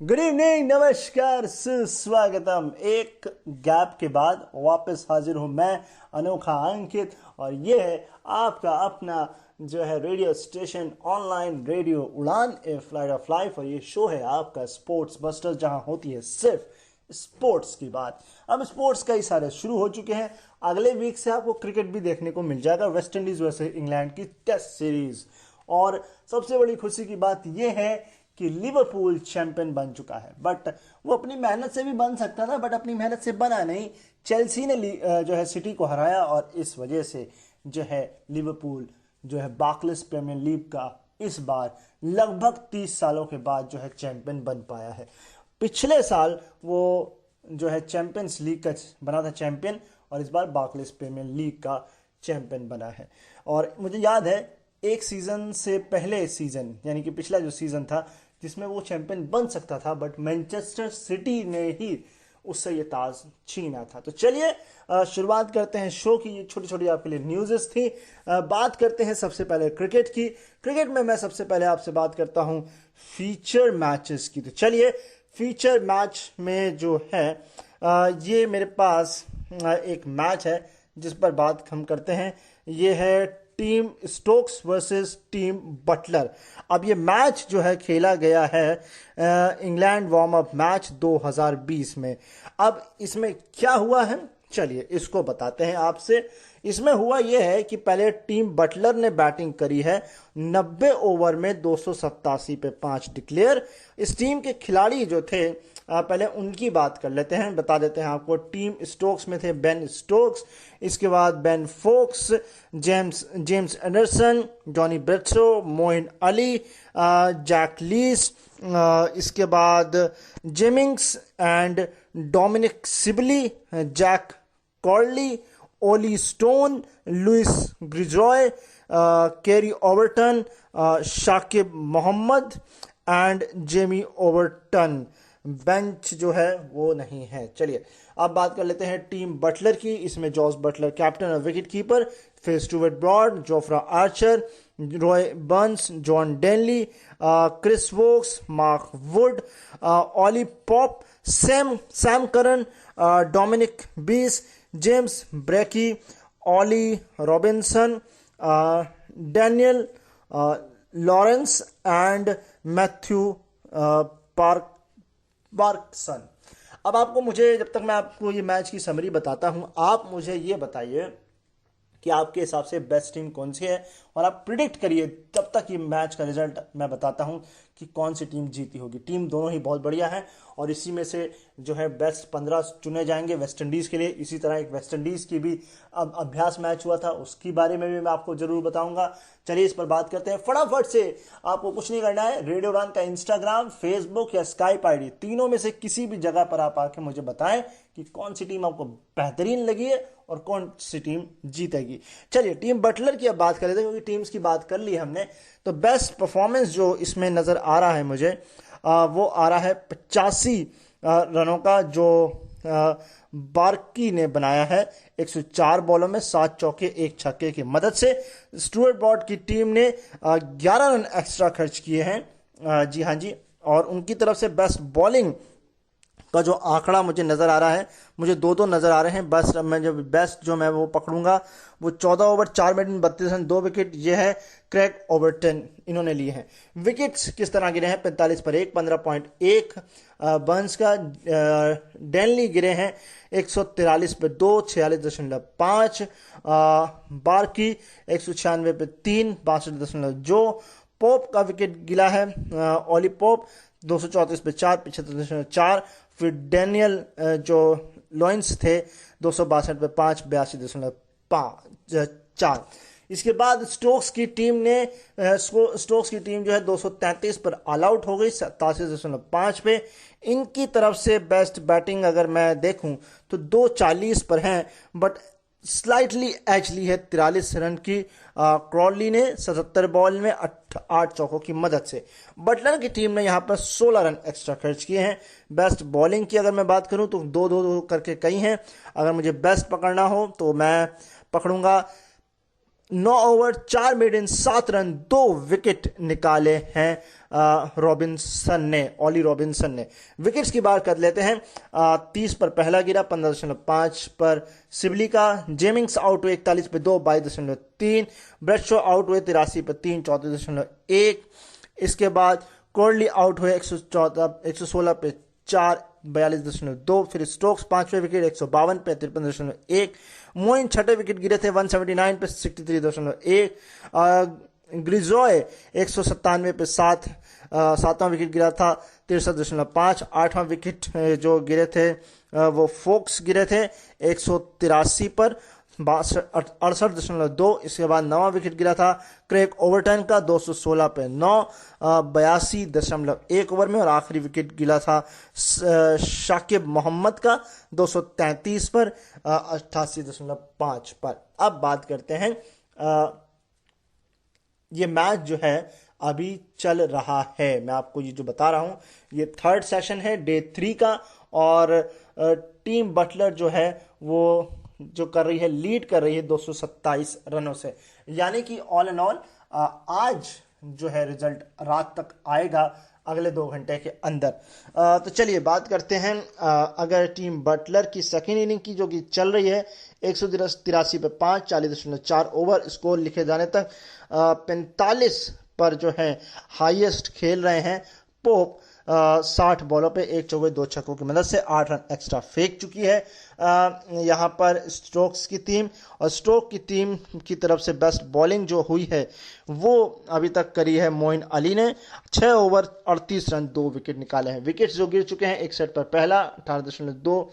Good evening, नमस्कार, सुस्वागतम। एक गैप के बाद वापस हाजिर हूं मैं, अनोखा अंकित, और ये है आपका अपना जो है रेडियो स्टेशन, ऑनलाइन रेडियो उड़ान, ए फ्लाइट ऑफ लाइफ। और ये शो है आपका स्पोर्ट्स बस्टर, जहां होती है सिर्फ स्पोर्ट्स की बात। अब स्पोर्ट्स कई सारे शुरू हो चुके हैं। अगले वीक से आपको क्रिकेट भी देखने को मिल जाएगा, वेस्ट इंडीज वर्सेस इंग्लैंड की टेस्ट सीरीज। और सबसे बड़ी खुशी की बात यह है कि लिवरपूल चैंपियन बन चुका है। बट वो अपनी मेहनत से भी बन सकता था, बट अपनी मेहनत से बना नहीं। चेल्सी ने जो है सिटी को हराया, और इस वजह से जो है लिवरपूल जो है बार्कलेस प्रीमियर लीग का इस बार लगभग 30 सालों के बाद जो है चैंपियन बन पाया है। पिछले साल वो जो है चैंपियंस लीग का बना था चैंपियन, और इस बार बार्कलेस प्रीमियर लीग का चैंपियन बना है। और मुझे याद है एक सीजन से पहले सीजन, यानी कि पिछला जो सीजन था जिसमें वो चैंपियन बन सकता था, बट मैनचेस्टर सिटी ने ही उससे ये ताज छीना था। तो चलिए शुरुआत करते हैं शो की। ये छोटी छोटी आपके लिए न्यूज़ेस थी। बात करते हैं सबसे पहले क्रिकेट की। क्रिकेट में मैं सबसे पहले आपसे बात करता हूं फीचर मैचेस की। तो चलिए, फीचर मैच में जो है ये मेरे पास एक मैच है जिस पर बात हम करते हैं। ये है team Stokes versus team Buttler. अब ये मैच जो है खेला गया है इंग्लैंड वार्म अप मैच 2020 में। अब इसमें क्या हुआ है, चलिए इसको बताते हैं आपसे। इसमें हुआ यह है कि पहले टीम बटलर ने बैटिंग करी है 90 ओवर में 287 पे 5 डिक्लेयर। इस टीम के खिलाड़ी जो थे पहले उनकी बात कर लेते हैं, बता देते हैं आपको। टीम स्टोक्स में थे बेन स्टोक्स, इसके बाद Ben Foakes, James Anderson, Jonny Bairstow, Moeen Ali, Jack Leach, इसके बाद Jennings and Dominic Sibley, Zak Crawley, Ollie Stone, Lewis Gregory, Craig Overton, Saqib Mahmood and Jamie Overton. Bench जो है वो नहीं है। चलिए अब बात कर लेते हैं टीम बटलर की। इसमें जॉस बटलर कैप्टन और विकेट कीपर, फिर Stuart Broad, Jofra Archer, Roy Burns, John Denly, Chris Woakes, Mark Wood, Ollie Pope, Sam Curran, Dominic Bess, James Bracey, Ollie Robinson, Daniel Lawrence and Matthew Parkinson. अब आपको मुझे, जब तक मैं आपको ये मैच की समरी बताता हूं, आप मुझे ये बताइए कि आपके हिसाब से बेस्ट टीम कौन सी है, और आप प्रिडिक्ट करिए तब तक ये मैच का रिजल्ट मैं बताता हूं कि कौन सी टीम जीती होगी। टीम दोनों ही बहुत बढ़िया है, और इसी में से जो है बेस्ट 15 चुने जाएंगे वेस्ट इंडीज़ के लिए। इसी तरह एक वेस्ट इंडीज़ की भी अब अभ्यास मैच हुआ था, उसके बारे में भी मैं आपको जरूर बताऊंगा। चलिए इस पर बात करते हैं फटाफट से। आपको कुछ नहीं करना है, रेडियो रन का इंस्टाग्राम, फेसबुक या स्काइप आईडी, तीनों में से किसी भी जगह पर आप आके मुझे बताएं कि कौन सी टीम आपको बेहतरीन लगी है और कौन सी टीम जीतेगी। चलिए टीम बटलर की अब बात कर लेते हैं, क्योंकि टीम्स की बात कर ली हमने। तो बेस्ट परफॉर्मेंस जो इसमें नजर आ रहा है मुझे, वो आ रहा है 85 रनों का, जो बार्की ने बनाया है 104 बॉलों में 7 चौके 1 छक्के की मदद से। स्टुअर्ट ब्रॉड की टीम ने 11 रन एक्स्ट्रा खर्च किए हैं। जी हाँ जी। और उनकी तरफ से बेस्ट बॉलिंग का जो आंकड़ा मुझे नज़र आ रहा है, मुझे दो नज़र आ रहे हैं। बस मैं जो बेस्ट जो मैं वो पकड़ूंगा वो 14 ओवर 4 मिनट में 32 रन 2 विकेट, ये है क्रेग ओवरटन, इन्होंने लिए हैं। विकेट्स किस तरह गिरे हैं, 45 पर 1, 15.1 बर्न्स का। डेनली गिरे हैं 143 पे 2, 46.5। बार्की 196 पे 3, 62.2। पोप का विकेट गिला है, ओली पोप 234 पे 4, 75.4। फिर डेनियल जो लॉइंस थे 262 पे 5, 82.4। इसके बाद स्टोक्स की टीम जो है 233 पर ऑल आउट हो गई 87.5 पे। इनकी तरफ से बेस्ट बैटिंग अगर मैं देखूं तो 240 पर हैं, बट स्लाइटली एज ली है 43 रन की क्रॉली ने 77 बॉल में 8 चौकों की मदद से। बटलर की टीम ने यहां पर 16 रन एक्स्ट्रा खर्च किए हैं। बेस्ट बॉलिंग की अगर मैं बात करूं तो 2-2 करके कई हैं। अगर मुझे बेस्ट पकड़ना हो तो मैं पकड़ूंगा 9 over 4 minute in 7 run 2 wicket निकाले हैं ऑली रॉबिन्सन ने। विकेट्स की बात कर लेते हैं। 30 पर पहला गिरा, 15.5 पर सिबली का। जेमिंग्स आउट हुए 41 पे 2, 22.3। ब्रेडशॉ आउट हुए 83 पे 3, 34.1। इसके बाद कोहली आउट हुए 116 पे 4, 42.2। फिर स्टोक्स 5वें विकेट 152 पे 53.1। मोइन 6ठे विकेट गिरे थे 179 पे 63.1। ग्रिजॉय 197 पे 7वां विकेट गिरा था 63.5। 8वां विकेट जो गिरे थे वो फोक्स गिरे थे 183 पर 68.2। इसके बाद 9वां विकेट गिरा था क्रेग ओवरटन का 216 पे 9, 82.1 ओवर में। और आखिरी विकेट गिरा था शाकिब मोहम्मद का 233 पर 88.5 पर। अब बात करते हैं, ये मैच जो है अभी चल रहा है, मैं आपको ये जो बता रहा हूँ ये थर्ड सेशन है डे 3 का। और टीम बटलर जो है वो जो कर रही है, लीड कर रही है 227 रनों से। यानी कि ऑल एंड ऑल आज जो है रिजल्ट रात तक आएगा, अगले 2 घंटे के अंदर। तो चलिए बात करते हैं, अगर टीम बटलर की सेकेंड इनिंग की जो कि चल रही है 183 पे 5, 40.4 ओवर स्कोर लिखे जाने तक। 45 पर जो है हाईएस्ट खेल रहे हैं पोप। 60 बॉलों पे 1 चौके 2 छक्कों की मदद से 8 रन एक्स्ट्रा फेंक चुकी है यहाँ पर स्टोक्स की टीम। और स्टोक की टीम की तरफ से बेस्ट बॉलिंग जो हुई है वो अभी तक करी है मोइन अली ने। 6 ओवर 38 रन 2 विकेट निकाले हैं। विकेट्स जो गिर चुके हैं, एक सेट पर पहला 18.2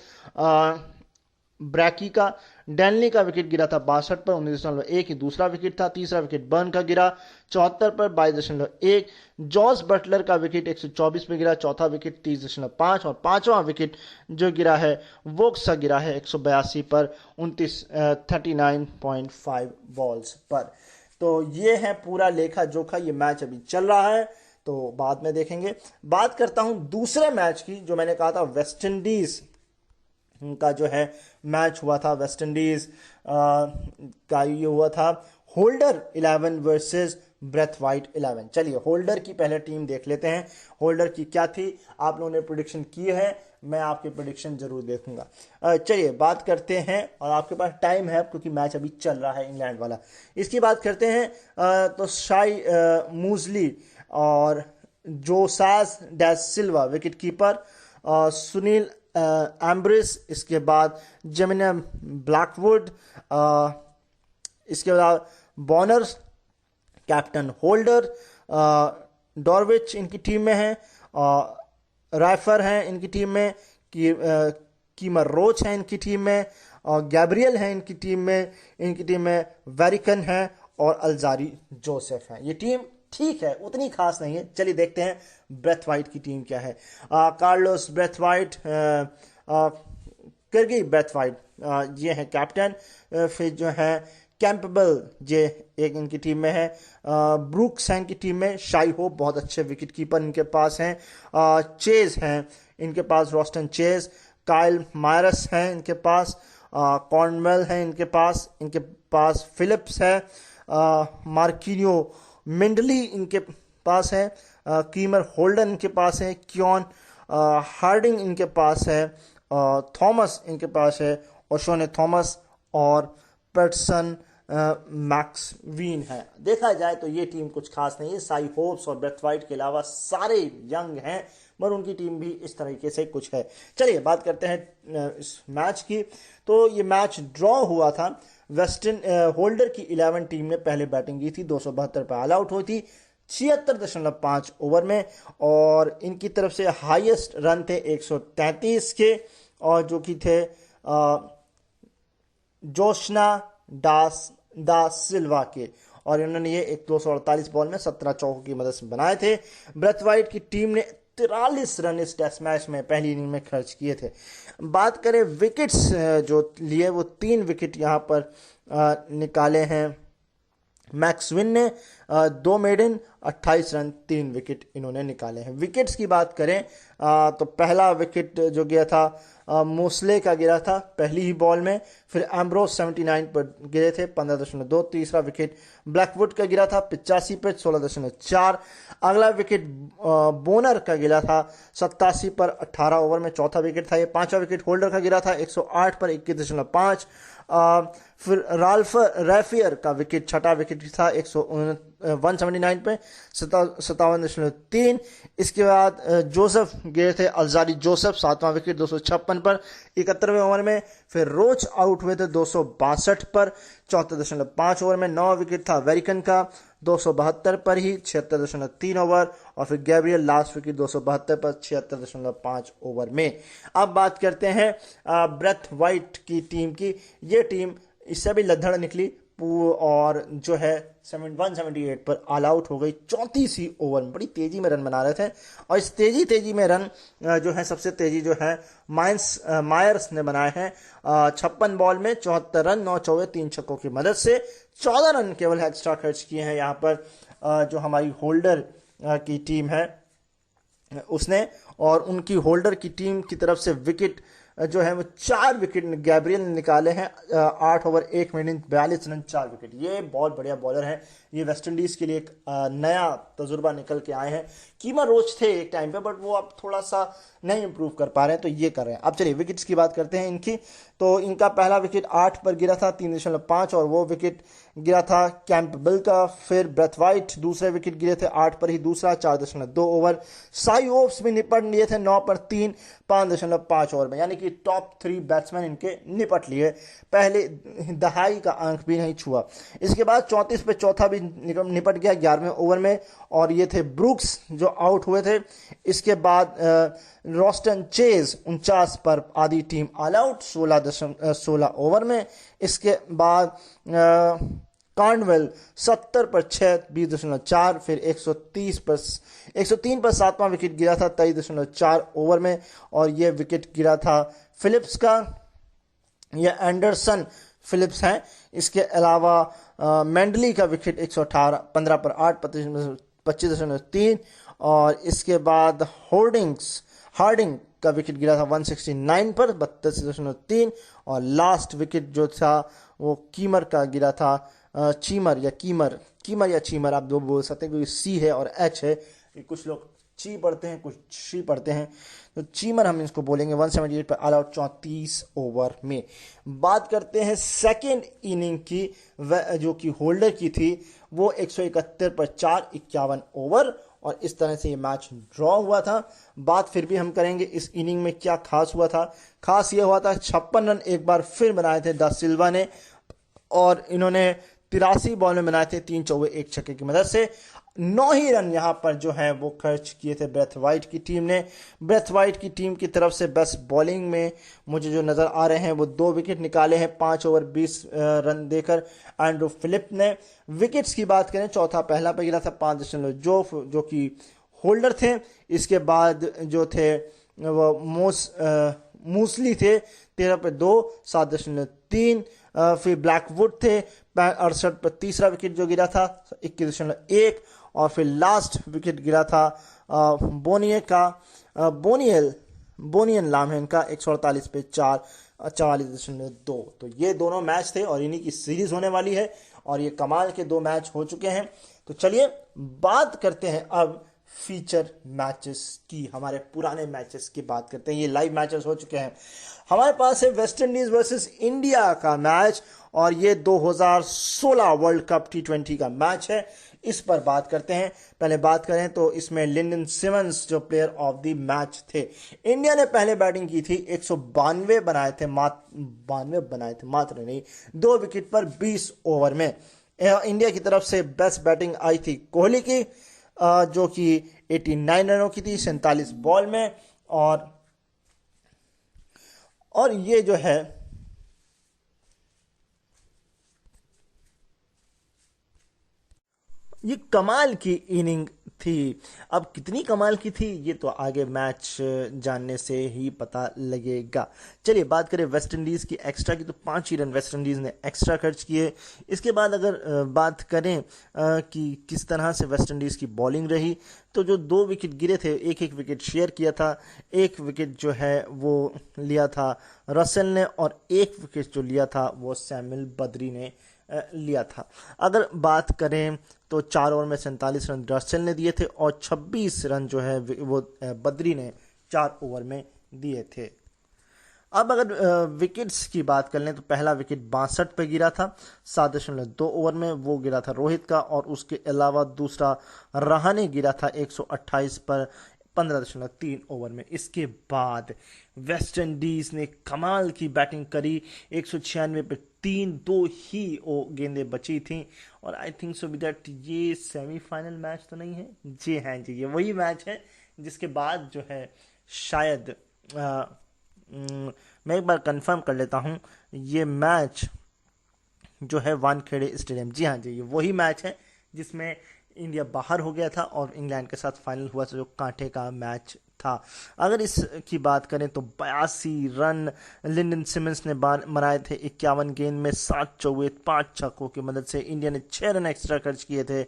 ब्रैकी का। डैनली का विकेट गिरा था 62 पर 19.1 ही दूसरा विकेट था। तीसरा विकेट बर्न का गिरा 74 पर 22.1। जॉस बटलर का विकेट 124 पे गिरा, चौथा विकेट 30.5। और पांचवा विकेट जो गिरा है वोक्स का गिरा है 182 पर 39.5 बॉल्स पर। तो ये है पूरा लेखा जोखा, ये मैच अभी चल रहा है तो बाद में देखेंगे। बात करता हूं दूसरे मैच की, जो मैंने कहा था वेस्ट इंडीज का जो है मैच हुआ था। वेस्ट इंडीज का ये हुआ था होल्डर 11 वर्सेस ब्रेथवाइट 11। चलिए होल्डर की पहले टीम देख लेते हैं, होल्डर की क्या थी। आप लोगों ने प्रेडिक्शन की है, मैं आपकी प्रेडिक्शन जरूर देखूंगा। चलिए बात करते हैं, और आपके पास टाइम है क्योंकि मैच अभी चल रहा है इंग्लैंड वाला। इसकी बात करते हैं तो शाई मूजली और जोसास डैस सिल्वा विकेट कीपर, सुनील एम्ब्रिस, इसके बाद जेमिना ब्लैकवुड, इसके बाद बॉनर्स, कैप्टन होल्डर, डॉर्विच इनकी टीम में है, राइफर हैं इनकी टीम में, कीमर रोच है इनकी टीम में, और गैब्रियल है इनकी टीम में वेरिकन है और अलजारी जोसेफ है। ये टीम ठीक है, उतनी खास नहीं है। चलिए देखते हैं ब्रेथवाइट की टीम क्या है। कार्लोस ब्रेथवाइट, किर्गी ब्रेथवाइट, ये है कैप्टन। फिर जो है कैंपबेल ये एक इनकी टीम में है। ब्रूक्स हैं इनकी टीम में। शाई होप बहुत अच्छे विकेट कीपर इनके पास हैं। चेज हैं इनके पास, रॉस्टन चेज। काइल मायरस हैं इनके पास। कॉर्नवेल हैं इनके पास फिलिप्स है। मार्किनियो मिंडली इनके पास है। कीमर होल्डन इनके पास है। क्योन हार्डिंग इनके पास है। थॉमस इनके पास है। ओशोने थॉमस और पेटसन मैक्सवीन है। देखा जाए तो ये टीम कुछ खास नहीं है। साई होप्स और ब्रेथवाइट के अलावा सारे यंग हैं, मगर उनकी टीम भी इस तरीके से कुछ है। चलिए बात करते हैं इस मैच की। तो ये मैच ड्रॉ हुआ था। होल्डर की 11 टीम ने पहले बैटिंग की थी, 272 पर ऑल आउट हुई थी 76.5 ओवर में। और इनकी तरफ से हाईएस्ट रन थे 133 के, और जो कि थे जोशना दा सिल्वा के। और इन्होंने ये 248 बॉल में 17 चौकों की मदद से बनाए थे। ब्रेथवाइट की टीम ने 43 रन इस टेस्ट मैच में पहली इनिंग में खर्च किए थे। बात करें विकेट्स जो लिए, वो 3 विकेट यहाँ पर निकाले हैं मैक्सविन ने 2 मेडन 28 रन 3 विकेट इन्होंने निकाले हैं। विकेट्स की बात करें तो पहला विकेट जो गया था मोसले का गिरा था पहली ही बॉल में, फिर एम्ब्रोस 79 पर गिरे थे 15.2। तीसरा विकेट ब्लैकवुड का गिरा था 85 पर 16.4। अगला विकेट बोनर का गिरा था 87 पर 18 ओवर में, चौथा विकेट था ये। पांचवा विकेट होल्डर का गिरा था 108 पर 21.5। फिर राल्फ रैफियर का विकेट छठा विकेट था 179 पे 57.3। इसके बाद जोसेफ गए थे, अलजारी जोसेफ सातवां विकेट 256 पर 71वें ओवर में। फिर रोच आउट हुए थे 262 पर 74.5 ओवर में। 9वां विकेट था वेरिकन का 272 पर ही 76.3 ओवर। और फिर गैब्रियल लास्ट विकेट 272 पर 76.5 ओवर में। अब बात करते हैं ब्रेथ वाइट की टीम की। ये टीम इससे भी लद्दड़ निकली और जो है 178 पर ऑल आउट हो गई 34 ही ओवर में। बड़ी तेजी में रन बना रहे थे और इस तेजी में रन जो है सबसे तेजी जो है मायर्स ने बनाए हैं 56 बॉल में 74 रन 9 चौके 3 छक्कों की मदद से। 14 रन केवल एक्स्ट्रा खर्च किए हैं यहाँ पर जो हमारी होल्डर की टीम है उसने, और उनकी होल्डर की टीम की तरफ से विकेट जो है वो 4 विकेट गैब्रियल ने निकाले हैं 8 ओवर 1 मिनट 42 रन 4 विकेट। ये बहुत बढ़िया बॉलर है, ये वेस्ट इंडीज के लिए एक नया तजुर्बा निकल के आए हैं। कीमर रोच थे एक टाइम पे बट वो अब थोड़ा सा नहीं इंप्रूव कर पा रहे हैं, तो ये कर रहे हैं। अब चलिए विकेट्स की बात करते हैं इनकी। तो इनका पहला विकेट 8 पर गिरा था 3.5 और वो विकेट गिरा था कैंपबेल का। फिर ब्रेथवाइट दूसरे विकेट गिरे थे 8 पर ही दूसरा 4.2 ओवर। साई ओप्स भी निपट लिए थे 9 पर 3 5.5 ओवर में, यानी कि टॉप 3 बैट्समैन इनके निपट लिए, पहले दहाई का अंक भी नहीं छुआ। इसके बाद 34 पे चौथा भी निपट गया 11वें ओवर में और ये थे ब्रूक्स जो आउट हुए थे। इसके बाद रॉस्टन चेज 49 पर आधी टीम ऑल आउट 16 ओवर में। इसके बाद कार्नवेल 70 पर 6 20.4। फिर 103 पर सातवां विकेट गिरा था 23.4 ओवर में और यह विकेट गिरा था फिलिप्स का, यह एंडरसन फिलिप्स हैं। इसके अलावा मैंडली का विकेट 118 15 पर 8 25.3 और इसके बाद हार्डिंग का विकेट गिरा था 169 पर 32.3 और लास्ट विकेट जो था वो कीमर का गिरा था कीमर या चीमर आप दो बोल सकते हैं क्योंकि सी है और एच है, कुछ लोग ची पढ़ते हैं कुछ शी पढ़ते हैं, तो चीमर हम इसको बोलेंगे। 178 पर ऑल आउट 34 ओवर में। बात करते हैं सेकेंड इनिंग की जो कि होल्डर की थी, वो 171 पर 4 51 ओवर और इस तरह से ये मैच ड्रॉ हुआ था। बात फिर भी हम करेंगे इस इनिंग में क्या खास हुआ था। खास ये हुआ था 56 रन एक बार फिर बनाए थे दा सिल्वा ने और इन्होंने 83 बॉल में बनाए थे 3 चौके 1 छक्के की मदद से। 9 ही रन यहाँ पर जो है वो खर्च किए थे ब्रेथवाइट की टीम ने। ब्रेथवाइट की टीम की तरफ से बेस्ट बॉलिंग में मुझे जो नज़र आ रहे हैं वो 2 विकेट निकाले हैं 5 ओवर 20 रन देकर एंड्रू फिलिप ने। विकेट्स की बात करें चौथा पहला पे गिरा था 5 जो कि होल्डर थे। इसके बाद जो थे वो मूसली थे 13 पे 2 7.3। फिर ब्लैकवुड थे 68 पर तीसरा विकेट जो गिरा था 21.1 और फिर लास्ट विकेट गिरा था बोनियन लामहेन का 148 पे 44.2। तो ये दोनों मैच थे और इन्हीं की सीरीज होने वाली है और ये कमाल के 2 मैच हो चुके हैं। तो चलिए बात करते हैं अब फीचर मैचेस की, हमारे पुराने मैचेस की बात करते हैं। ये लाइव मैचेस हो चुके हैं। हमारे पास है वेस्ट इंडीज वर्सेस इंडिया का मैच और ये 2016 वर्ल्ड कप T20 का मैच है, इस पर बात करते हैं। पहले बात करें तो इसमें लिंडन सिमंस जो प्लेयर ऑफ द मैच थे। इंडिया ने पहले बैटिंग की थी 192 बनाए थे मात्र नहीं 2 विकेट पर 20 ओवर में। इंडिया की तरफ से बेस्ट बैटिंग आई थी कोहली की जो कि 89 रनों की थी 47 बॉल में और ये जो है ये कमाल की इनिंग थी। अब कितनी कमाल की थी ये तो आगे मैच जानने से ही पता लगेगा। चलिए बात करें वेस्ट इंडीज़ की एक्स्ट्रा की, तो 5 ही रन वेस्ट इंडीज़ ने एक्स्ट्रा खर्च किए। इसके बाद अगर बात करें कि किस तरह से वेस्ट इंडीज़ की बॉलिंग रही, तो जो 2 विकेट गिरे थे, एक एक विकेट शेयर किया था। एक विकेट जो है वो लिया था रसेल ने, और एक विकेट जो लिया था वो सैमुअल बद्री ने लिया था। अगर बात करें तो 4 ओवर में 47 रन रसेल ने दिए थे, और 26 रन जो है वो बद्री ने 4 ओवर में दिए थे। अब अगर विकेट्स की बात कर लें तो पहला विकेट 62 पे गिरा था 7.2 ओवर में, वो गिरा था रोहित का। और उसके अलावा दूसरा रहाणे गिरा था 128 पर 15.3 ओवर में। इसके बाद वेस्ट इंडीज ने कमाल की बैटिंग करी, 196 पे 2 ही गेंदें बची थी। और आई थिंक सो दैट ये सेमीफाइनल मैच तो नहीं है जी, हाँ जी, ये वही मैच है जिसके बाद जो है शायद मैं एक बार कंफर्म कर लेता हूँ, ये मैच जो है वानखेड़े स्टेडियम, जी हाँ जी, ये वही मैच है जिसमें इंडिया बाहर हो गया था और इंग्लैंड के साथ फाइनल हुआ था, जो कांटे का मैच था। अगर इसकी बात करें तो 82 रन लिंडन सिमंस ने बनाए थे 51 गेंद में, 7 चौके 5 छक्कों की मदद से। इंडिया ने 6 रन एक्स्ट्रा खर्च किए थे।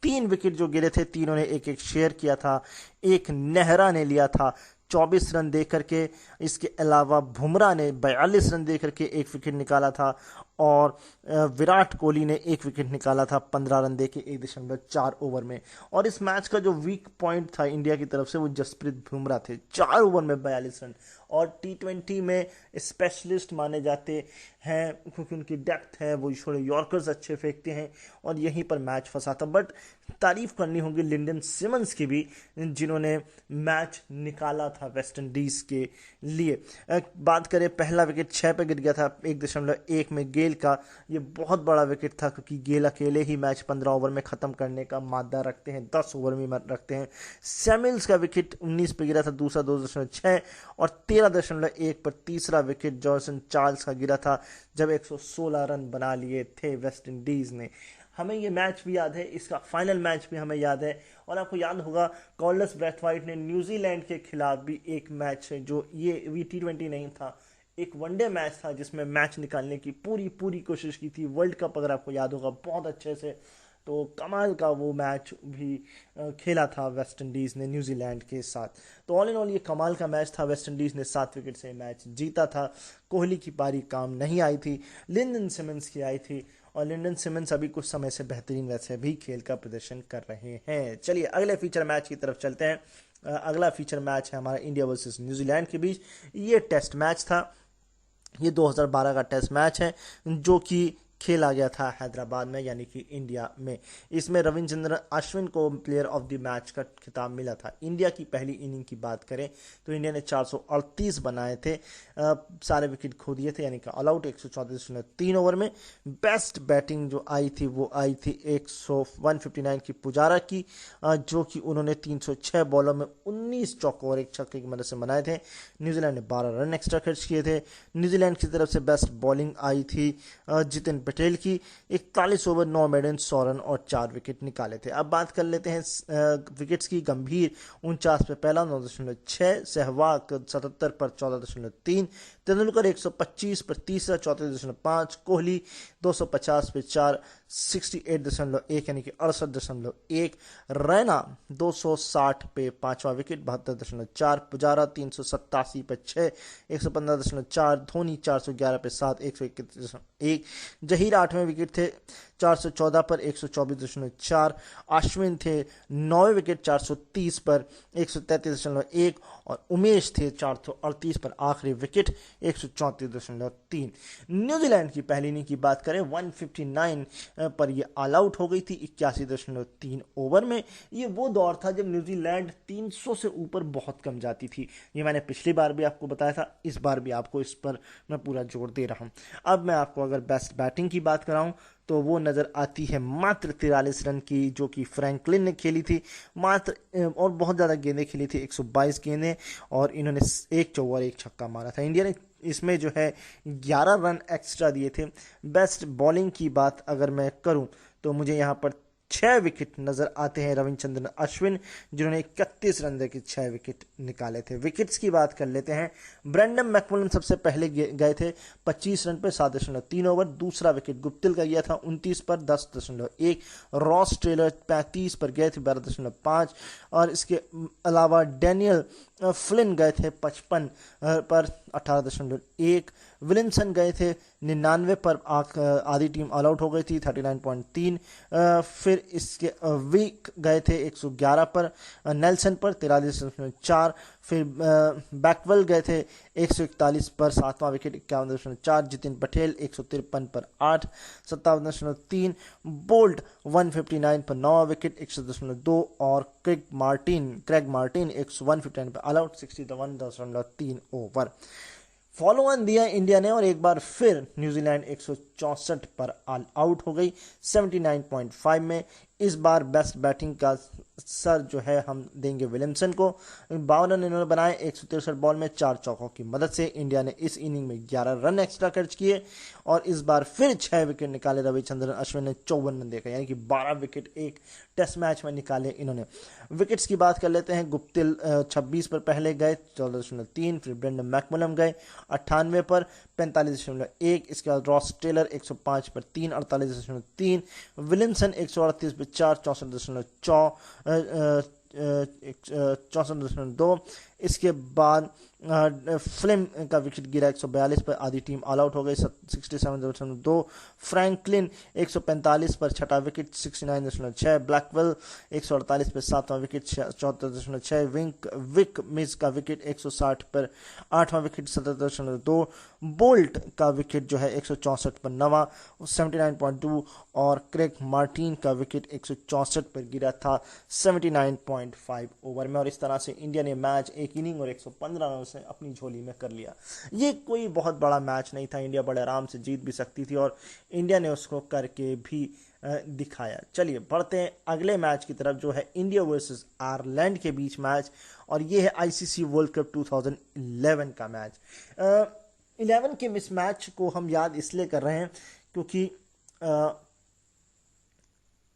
3 विकेट जो गिरे थे, तीनों ने एक एक शेयर किया था। एक नेहरा ने लिया था 24 रन दे करके। इसके अलावा बुमराह ने 42 रन दे करके एक विकेट निकाला था, और विराट कोहली ने एक विकेट निकाला था 15 रन दे के 1.4 ओवर में। और इस मैच का जो वीक पॉइंट था इंडिया की तरफ से, वो जसप्रीत बुमराह थे, 4 ओवर में 42 रन। और T20 में स्पेशलिस्ट माने जाते हैं क्योंकि उनकी डेप्थ है, वो थोड़े यॉर्कर्स अच्छे फेंकते हैं, और यहीं पर मैच फंसा था। बट तारीफ करनी होगी लिंडन सिमंस की भी, जिन्होंने मैच निकाला था वेस्ट इंडीज के लिए। बात करें, पहला विकेट 6 पे गिर गया था 1.1 में गेल का। ये बहुत बड़ा विकेट था क्योंकि गेल अकेले ही मैच 15 ओवर में ख़त्म करने का मादा रखते हैं, 10 ओवर में रखते हैं। सैमुअल्स का विकेट 19 पे गिरा था, दूसरा 2.6, और 13.1 पर तीसरा विकेट जॉनसन चार्ल्स का गिरा था, जब 116 रन बना लिए थे वेस्ट इंडीज़ ने। हमें ये मैच भी याद है, इसका फाइनल मैच भी हमें याद है। और आपको याद होगा कॉर्नलिस ब्रैथवाइट ने न्यूजीलैंड के खिलाफ भी एक मैच है, जो ये T20 नहीं था, एक वनडे मैच था, जिसमें मैच निकालने की पूरी कोशिश की थी। वर्ल्ड कप अगर आपको याद होगा बहुत अच्छे से, तो कमाल का वो मैच भी खेला था वेस्ट इंडीज़ ने न्यूजीलैंड के साथ। तो ऑल इन ऑल ये कमाल का मैच था। वेस्ट इंडीज़ ने 7 विकेट से मैच जीता था। कोहली की पारी काम नहीं आई थी, लिंडन सिमंस की आई थी, और लिंडन सिमंस अभी कुछ समय से बेहतरीन वैसे भी खेल का प्रदर्शन कर रहे हैं। चलिए अगले फीचर मैच की तरफ चलते हैं। अगला फीचर मैच है हमारा इंडिया वर्सेस न्यूजीलैंड के बीच। ये टेस्ट मैच था, ये 2012 का टेस्ट मैच है, जो कि खेला गया था हैदराबाद में, यानी कि इंडिया में। इसमें रविचंद्रन अश्विन को प्लेयर ऑफ द मैच का खिताब मिला था। इंडिया की पहली इनिंग की बात करें तो इंडिया ने 438 बनाए थे, सारे विकेट खो दिए थे, यानी कि ऑल आउट 134.3 ओवर में। बेस्ट बैटिंग जो आई थी वो आई थी 159 की पुजारा की, जो कि उन्होंने 306 बॉलों में 19 चौकों और एक छक्के की मदद से बनाए थे। न्यूजीलैंड ने 12 रन एक्स्ट्रा खर्च किए थे। न्यूजीलैंड की तरफ से बेस्ट बॉलिंग आई थी जितिन पटेल की, 41 ओवर 9 मेडन 100 रन और 4 विकेट निकाले थे। अब बात कर लेते हैं विकेट्स की। गंभीर 49 पे पहला 9.6, सहवाग 77 पर 14.3, तेंदुलकर 125 पर तीसरा 34.5, कोहली 250 पे 4 68.1 यानी कि 68.1, रैना 260 पे 5वां विकेट 72.4, पुजारा 387 पे 6 115.4, धोनी 411 पे 7 121.1, जहीर 8वें विकेट थे 414 पर 124.4, अश्विन थे 9वें विकेट 430 पर 133.1, और उमेश थे 438 पर आखिरी विकेट 134.3। न्यूजीलैंड की पहली इनिंग की बात करें 159 पर ये ऑल आउट हो गई थी 81.3 ओवर में। ये वो दौर था जब न्यूजीलैंड 300 से ऊपर बहुत कम जाती थी। ये मैंने पिछली बार भी आपको बताया था, इस बार भी आपको इस पर मैं पूरा जोर दे रहा हूँ। अब मैं आपको अगर बेस्ट बैटिंग की बात कराऊं तो वो नज़र आती है मात्र 43 रन की, जो कि फ्रैंकलिन ने खेली थी मात्र, और बहुत ज़्यादा गेंदें खेली थी 122 गेंदें, और इन्होंने एक चौका और एक छक्का मारा था। इंडिया ने इसमें जो है 11 रन एक्स्ट्रा दिए थे। बेस्ट बॉलिंग की बात अगर मैं करूं तो मुझे यहाँ पर 6 विकेट नजर आते हैं रविचंद्रन अश्विन, जिन्होंने 31 रन देके 6 विकेट निकाले थे। विकेट्स की बात कर लेते हैं। ब्रेंडन मैकमलन सबसे पहले गए थे 25 रन पर 7.3 ओवर। दूसरा विकेट गुप्तिल का गया था 29 पर 10.1। रॉस टेलर 35 पर गए थे 12.5। और इसके अलावा डैनियल फ्लिन गए थे 55 पर 18.1। विलियमसन गए थे 99 पर, आधी टीम ऑल आउट हो गई थी 39.3। फिर इसके वीक गए थे 111 पर, नेल्सन पर 43.4। फिर बैकवेल गए थे 141 पर, 7वां विकेट 51.4। जितिन पटेल 153 पर 8, 57.3। बोल्ट 159 पर 9वां विकेट 100.2। और क्रेग मार्टिन 159 पर all out 61.3 over. Follow on दिया इंडिया ने और एक बार फिर न्यूजीलैंड 164 पर ऑल आउट हो गई 79.5 में। इस बार बेस्ट बैटिंग का सर जो है हम देंगे विलियमसन को। 52 रन इन्होंने बनाए 163 बॉल में 4 चौकों की मदद से। इंडिया ने इस इनिंग में 11 रन एक्स्ट्रा खर्च किए और इस बार फिर 6 विकेट निकाले। रविचंद्रन अश्विन ने 54 रन देखा, यानी कि 12 विकेट एक टेस्ट मैच में निकाले इन्होंने। विकेट्स की बात कर लेते हैं। गुप्तिल 26 पर पहले गए 14.3। फिर ब्रेंडन मैकमलम गए 98 पर 45.1। इसके बाद रॉस टेलर 105 पर 3, 48.3। विलियमसन 138 पर 4, 64.2। इसके बाद फ्लिम का विकेट गिरा 142 पर, आधी टीम ऑल आउट हो गई 67.2। फ्रैंकलिन 145 पर, छठा विकेट 69.6। ब्लैकवेल 148 पर, 7वां विकेट 74.6। विक मिस का विकेट 160 पर, 8वां विकेट 77.2। बोल्ट का विकेट जो है 164 पर 9वां 79.2। और क्रेग मार्टिन का विकेट 164 पर गिरा था 79.5 ओवर में। और इस तरह से इंडिया ने मैच एक इनिंग और 115 रन से अपनी झोली में कर लिया। ये कोई बहुत बड़ा मैच नहीं था, इंडिया बड़े आराम से जीत भी सकती थी और इंडिया ने उसको करके भी दिखाया। चलिए बढ़ते हैं अगले मैच की तरफ, जो है इंडिया वर्सेस आयरलैंड के बीच मैच। और ये है आईसीसी वर्ल्ड कप 2011 का मैच। 11 के इस मैच को हम याद इसलिए कर रहे हैं क्योंकि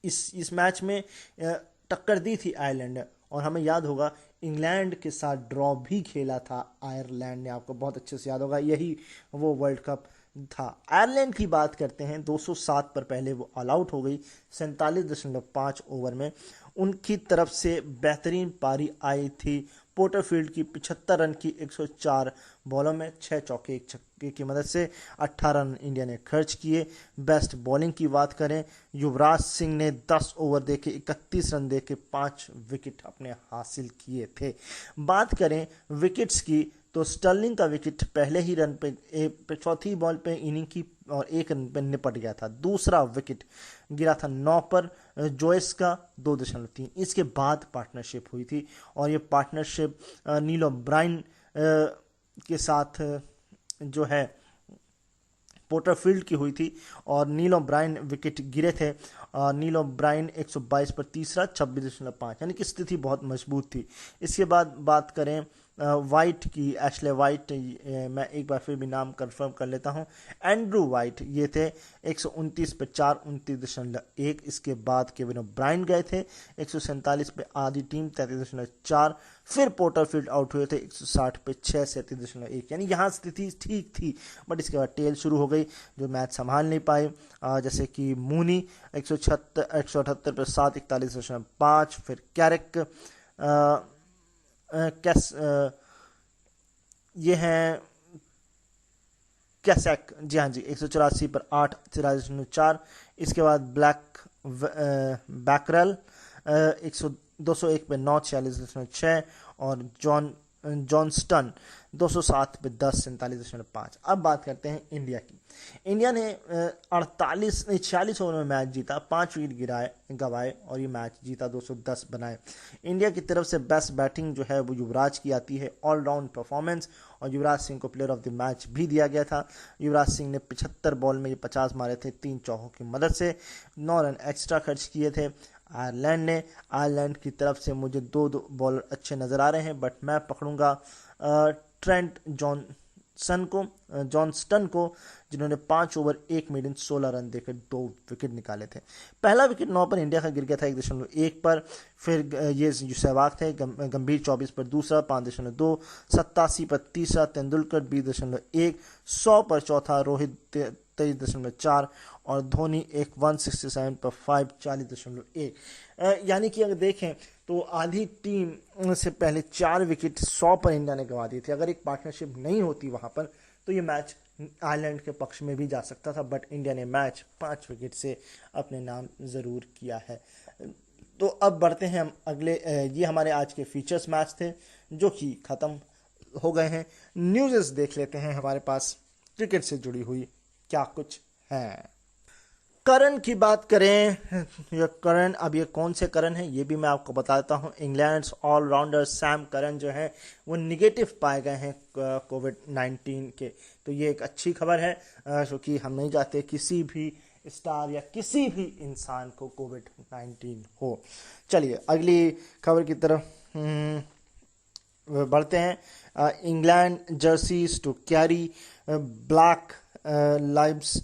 इस मैच में टक्कर दी थी आयरलैंड ने। और हमें याद होगा इंग्लैंड के साथ ड्रॉ भी खेला था आयरलैंड ने, आपको बहुत अच्छे से याद होगा, यही वो वर्ल्ड कप था। आयरलैंड की बात करते हैं। 207 पर पहले वो ऑल आउट हो गई 47.5 ओवर में। उनकी तरफ से बेहतरीन पारी आई थी पोर्टरफील्ड की 75 रन की 104 बॉलों में 6 चौके 1 छक्के की मदद से 18 रन इंडिया ने खर्च किए। बेस्ट बॉलिंग की बात करें, युवराज सिंह ने 10 ओवर देके 31 रन देके 5 विकेट अपने हासिल किए थे। बात करें विकेट्स की तो स्टर्लिंग का विकेट पहले ही रन पे चौथी बॉल पे इनिंग की और 1 रन पे निपट गया था। दूसरा विकेट गिरा था 9 पर जोइस का 2.3। इसके बाद पार्टनरशिप हुई थी और ये पार्टनरशिप नील ओब्रायन के साथ जो है पोर्टरफील्ड की हुई थी और नील ओब्रायन विकेट गिरे थे। नील ओब्रायन 122 पर तीसरा 26.5, यानी कि स्थिति बहुत मजबूत थी। इसके बाद बात करें वाइट की, एशले वाइट, मैं एक बार फिर भी नाम कंफर्म कर लेता हूं, एंड्रू वाइट, ये थे 129 पे 4, 29.1। इसके बाद केविन ओब्रायन गए थे 147 पे, आधी टीम 33.4। फिर पोर्टरफील्ड आउट हुए थे 160 पे 6, 37.1। यानी यहाँ स्थिति ठीक थी, बट इसके बाद टेल शुरू हो गई, जो मैच संभाल नहीं पाए, जैसे कि मूनी 178 पे 7, 41.5। फिर कैरिक ये हैं कैसेक, जी हाँ जी, 184 पर 8, 43.4। इसके बाद बैकरल 201 पे 9, 46.6। और जॉनस्टन 207 पे 10, 47.5। अब बात करते हैं इंडिया की। इंडिया ने 46 ओवर में मैच जीता, 5 विकेट गंवाए और ये मैच जीता, 210 बनाए। इंडिया की तरफ से बेस्ट बैटिंग जो है वो युवराज की आती है, ऑलराउंड परफॉर्मेंस, और युवराज सिंह को प्लेयर ऑफ द मैच भी दिया गया था। युवराज सिंह ने 75 बॉल में 50 मारे थे 3 चौकों की मदद से, 9 रन एक्स्ट्रा खर्च किए थे। आयरलैंड की तरफ से मुझे 2 बॉलर अच्छे नज़र आ रहे हैं, बट मैं पकड़ूंगा ट्रेंट जॉनस्टन को, जिन्होंने 5 ओवर 1 मिनट 16 रन देकर 2 विकेट निकाले थे। पहला विकेट 9 पर इंडिया का गिर गया था 1.1 पर, फिर ये सहवाग थे, गंभीर 24 पर दूसरा 5.2, 87 पर तीसरा तेंदुलकर 20.1, 100 पर चौथा रोहित 23.4 और धोनी एक 167 पर 5 40.1। यानी कि अगर देखें तो आधी टीम से पहले 4 विकेट 100 पर इंडिया ने गंवा दी थी। अगर एक पार्टनरशिप नहीं होती वहां पर तो ये मैच आयरलैंड के पक्ष में भी जा सकता था, बट इंडिया ने मैच 5 विकेट से अपने नाम ज़रूर किया है। तो अब बढ़ते हैं हम अगले, ये हमारे आज के फीचर्स मैच थे जो कि ख़त्म हो गए हैं। न्यूज़ देख लेते हैं हमारे पास क्रिकेट से जुड़ी हुई क्या कुछ है। करण की बात करें, ये करण, अब ये कौन से करण हैं ये भी मैं आपको बताता हूँ। इंग्लैंड ऑलराउंडर सैम करन जो है वो निगेटिव पाए गए हैं कोविड-19 के, तो ये एक अच्छी खबर है, क्योंकि हम नहीं चाहते किसी भी स्टार या किसी भी इंसान को कोविड-19 हो। चलिए अगली खबर की तरफ बढ़ते हैं। England jerseys to carry black lives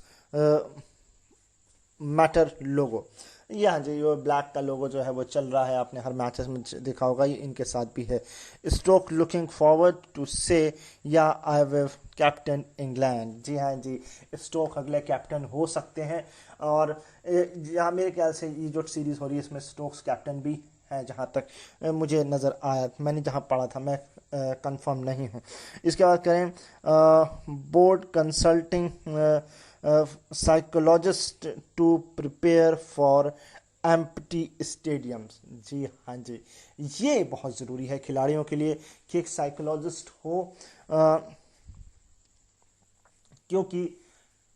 matter logo. यहाँ जी ये ब्लैक का लोगो जो है वो चल रहा है, आपने हर मैचेस में देखा होगा, ये इनके साथ भी है। स्टोक लुकिंग फॉरवर्ड टू से या आई विल कैप्टन इंग्लैंड। जी हाँ जी, स्टोक अगले कैप्टन हो सकते हैं, और यहाँ मेरे ख्याल से ये जो सीरीज़ हो रही है इसमें स्टोक्स कैप्टन भी है, जहाँ तक मुझे नज़र आया, मैंने जहाँ पढ़ा था, मैं कंफर्म नहीं हूँ। इसके बाद करें board consulting psychologist to prepare for empty stadiums. जी हाँ जी, ये बहुत ज़रूरी है खिलाड़ियों के लिए कि एक साइकोलॉजिस्ट हो, क्योंकि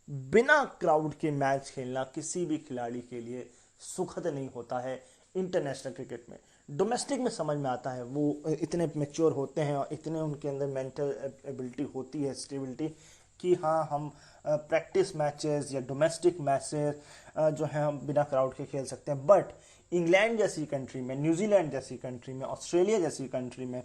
बिना क्राउड के मैच खेलना किसी भी खिलाड़ी के लिए सुखद नहीं होता है। इंटरनेशनल क्रिकेट में, डोमेस्टिक में समझ में आता है, वो इतने मैच्योर होते हैं और इतने उनके अंदर मेंटल एबिलिटी होती है, स्टेबिलिटी, कि हाँ हम प्रैक्टिस मैचेस या डोमेस्टिक मैचेस जो हैं हम बिना क्राउड के खेल सकते हैं। बट इंग्लैंड जैसी कंट्री में, न्यूजीलैंड जैसी कंट्री में, ऑस्ट्रेलिया जैसी कंट्री में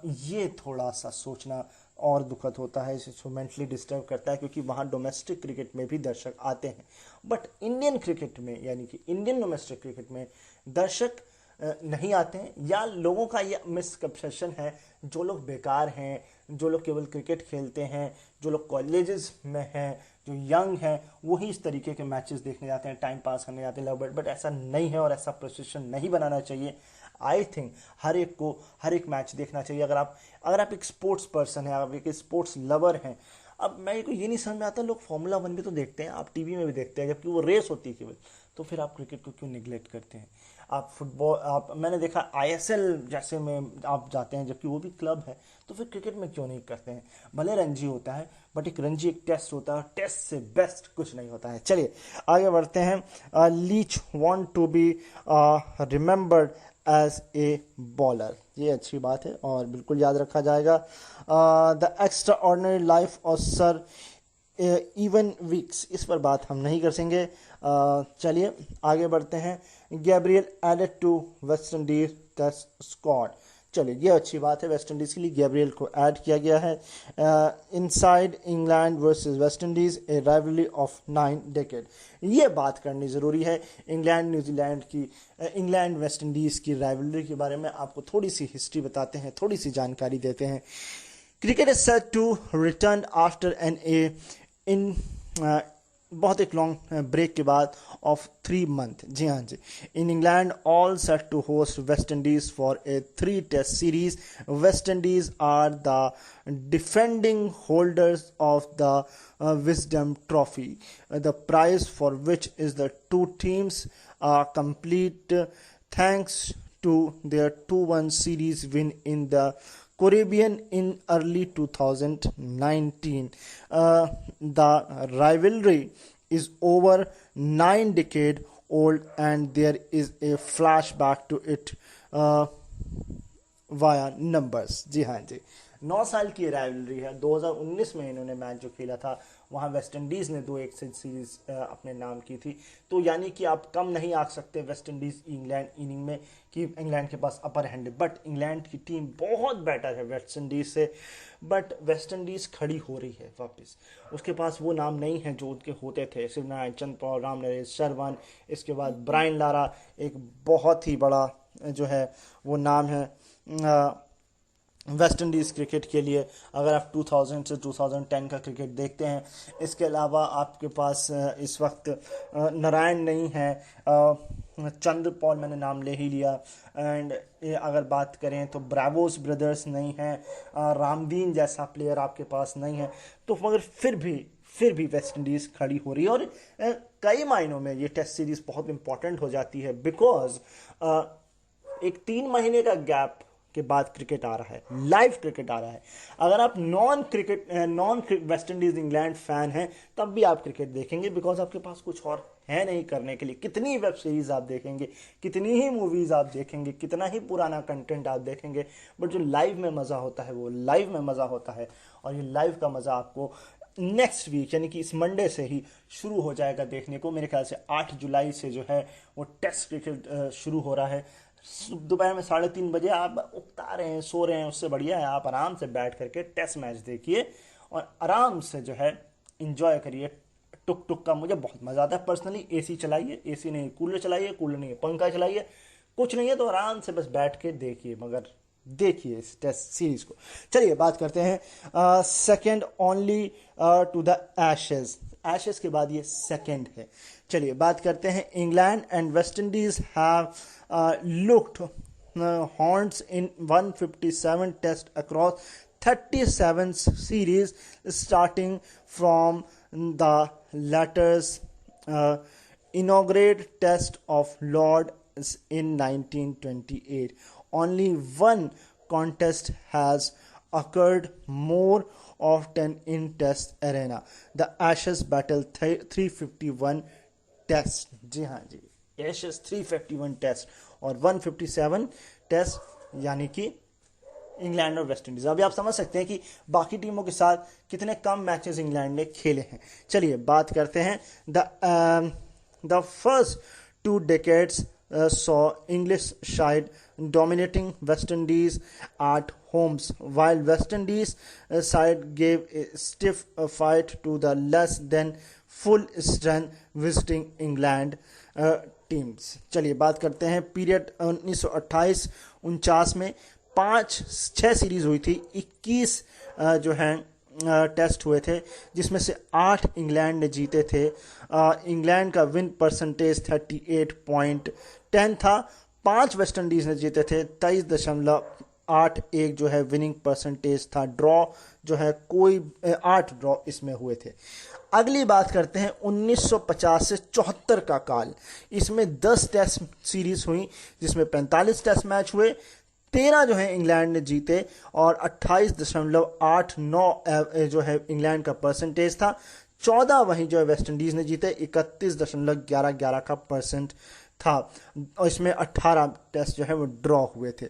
ये थोड़ा सा सोचना और दुखद होता है, इसको मेंटली डिस्टर्ब करता है, क्योंकि वहाँ डोमेस्टिक क्रिकेट में भी दर्शक आते हैं, बट इंडियन क्रिकेट में, यानी कि इंडियन डोमेस्टिक क्रिकेट में दर्शक नहीं आते हैं, या लोगों का ये मिसकंसेप्शन है, जो लोग बेकार हैं, जो लोग केवल क्रिकेट खेलते हैं, जो लोग कॉलेजेस में हैं, जो यंग हैं, वही इस तरीके के मैचेस देखने जाते हैं, टाइम पास करने जाते हैं, बट ऐसा नहीं है और ऐसा प्रोसेशन नहीं बनाना चाहिए। आई थिंक हर एक को हर एक मैच देखना चाहिए। अगर आप एक स्पोर्ट्स पर्सन हैं, आप एक स्पोर्ट्स लवर हैं, अब मेरे को ये नहीं समझ में आता, लोग फार्मूला 1 भी तो देखते हैं, आप टीवी में भी देखते हैं, जबकि वो रेस होती है केवल, तो फिर आप क्रिकेट को क्यों निगलेक्ट करते हैं? आप फुटबॉल, मैंने देखा ISL जैसे में आप जाते हैं, जबकि वो भी क्लब है, तो फिर क्रिकेट में क्यों नहीं करते हैं? भले रणजी होता है, बट एक रणजी एक टेस्ट होता है, टेस्ट से बेस्ट कुछ नहीं होता है। चलिए आगे बढ़ते हैं। Leach want to be remembered as a bowler, ये अच्छी बात है और बिल्कुल याद रखा जाएगा। The extraordinary life of sir even Weekes, इस पर बात हम नहीं कर सकेंगे। चलिए आगे बढ़ते हैं। Gabriel added to West Indies test squad, चलिए ये अच्छी बात है, वेस्ट इंडीज़ के लिए गैब्रियल को ऐड किया गया है। Inside England versus West Indies A rivalry of 9 decade, ये बात करनी ज़रूरी है। इंग्लैंड न्यूजीलैंड की, इंग्लैंड वेस्ट इंडीज़ की राइवलरी के बारे में आपको थोड़ी सी हिस्ट्री बताते हैं, थोड़ी सी जानकारी देते हैं। Cricket is set to return after an a in बहुत एक लॉन्ग ब्रेक के बाद ऑफ 3 months। जी हाँ जी, in England all set to host West Indies for a 3 test series. West Indies are the defending holders of the Wisdom trophy, the prize for which is the 2 teams complete thanks to their 2-1 series win in the Caribbean in early 2019. The rivalry is over 9 decades old and there is a flashback to it via numbers। जी हाँ जी, 9 साल की rivalry है। 2019 में इन्होंने match जो खेला था वहाँ वेस्ट इंडीज़ ने 2-1 से सीरीज़ अपने नाम की थी। तो यानी कि आप कम नहीं आ सकते वेस्ट इंडीज़ इंग्लैंड इनिंग में कि इंग्लैंड के पास अपर हैंड है, बट इंग्लैंड की टीम बहुत बेटर है वेस्ट इंडीज़ से। बट वेस्ट इंडीज़ खड़ी हो रही है वापस, उसके पास वो नाम नहीं है जो उनके होते थे, शिवनारायण चंद्रपौर, रामनरेश शर्मा, इसके बाद ब्रायन लारा, एक बहुत ही बड़ा जो है वो नाम है वेस्ट इंडीज़ क्रिकेट के लिए, अगर आप 2000 से 2010 का क्रिकेट देखते हैं। इसके अलावा आपके पास इस वक्त नारायण नहीं है, चंद्र पॉल मैंने नाम ले ही लिया, एंड अगर बात करें तो ब्रावोस ब्रदर्स नहीं है, रामदीन जैसा प्लेयर आपके पास नहीं है। तो मगर फिर भी वेस्ट इंडीज़ खड़ी हो रही है, और कई मायनों में ये टेस्ट सीरीज़ बहुत इंपॉर्टेंट हो जाती है, बिकॉज एक 3 महीने का गैप के बाद क्रिकेट आ रहा है, लाइव क्रिकेट आ रहा है। अगर आप non West Indies England fan हैं तब भी आप क्रिकेट देखेंगे, बिकॉज आपके पास कुछ और है नहीं करने के लिए। कितनी वेब सीरीज आप देखेंगे, कितनी ही मूवीज आप देखेंगे, कितना ही पुराना कंटेंट आप देखेंगे, बट जो लाइव में मजा होता है वो लाइव में मजा होता है। और ये लाइव का मजा आपको नेक्स्ट वीक यानी कि इस मंडे से ही शुरू हो जाएगा देखने को। मेरे ख्याल से 8 जुलाई से जो है वो टेस्ट क्रिकेट शुरू हो रहा है। दोपहर में 3:30 बजे आप उगता रहे हैं, सो रहे हैं, उससे बढ़िया है आप आराम से बैठ करके टेस्ट मैच देखिए और आराम से जो है इंजॉय करिए। टुक टुक का मुझे बहुत मज़ा आता है पर्सनली। एसी चलाइए, एसी नहीं कूलर चलाइए, कूलर नहीं पंखा चलाइए, कुछ नहीं है तो आराम से बस बैठ के देखिए, मगर देखिए इस टेस्ट सीरीज को। चलिए बात करते हैं second only to the Ashes. Ashes के बाद ये सेकंड है। चलिए बात करते हैं England and West Indies have locked horns in 157 test across 37 series starting from the latter's inaugural test of Lords in 1928. Only one contest has occurred more often in Test arena. The Ashes Battle 351 test. जी हाँ जी, Ashes 351 test और 157 test, यानी कि England और West Indies. अभी आप समझ सकते हैं कि बाकी टीमों के साथ कितने कम मैचेस इंग्लैंड ने खेले हैं। चलिए बात करते हैं the first 2 decades saw English side dominating West Indies at homes, while West Indies side gave a stiff fight to the less than full strength visiting England teams. चलिए बात करते हैं पीरियड 1928-49 में 5-6 सीरीज हुई थी, 21 जो है टेस्ट हुए थे, जिसमें से 8 इंग्लैंड ने जीते थे। इंग्लैंड का विन परसेंटेज 38.10 था। 5 वेस्ट इंडीज ने जीते थे, 23.81 जो है विनिंग परसेंटेज था। ड्रॉ जो है कोई 8 ड्रॉ इसमें हुए थे। अगली बात करते हैं 1950 से 74 का काल। इसमें 10 टेस्ट सीरीज हुई, जिसमें 45 टेस्ट मैच हुए। 13 जो है इंग्लैंड ने जीते और 28.89 जो है इंग्लैंड का परसेंटेज था। 14 वहीं जो है वेस्ट इंडीज ने जीते, 31.11 का परसेंट था, और इसमें 18 टेस्ट जो है वो ड्रॉ हुए थे।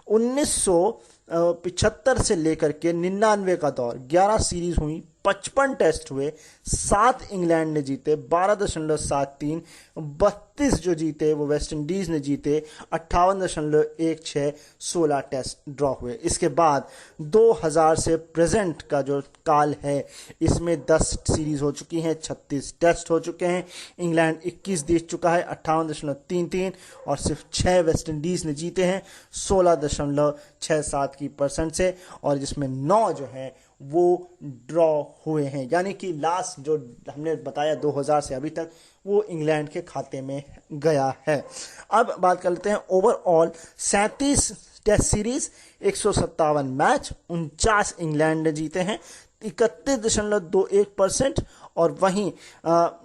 1975 से लेकर के 99 का दौर, 11 सीरीज हुई, 55 टेस्ट हुए, 7 इंग्लैंड ने जीते, 12.73, 32 जो जीते वो वेस्ट इंडीज ने जीते, 58.16, 16 टेस्ट ड्रॉ हुए। इसके बाद 2000 से प्रेजेंट का जो काल है, इसमें 10 सीरीज हो चुकी हैं, 36 टेस्ट हो चुके हैं। इंग्लैंड 21 जीत चुका है 58.33, और सिर्फ 6 वेस्ट इंडीज ने जीते हैं 16.67 की परसेंट से, और जिसमें 9 जो है वो ड्रॉ हुए हैं। यानी कि लास्ट जो हमने बताया 2000 से अभी तक वो इंग्लैंड के खाते में गया है। अब बात कर लेते हैं overall 37 test series, 157 match, 49 England ने जीते हैं, 31.21%, और वहीं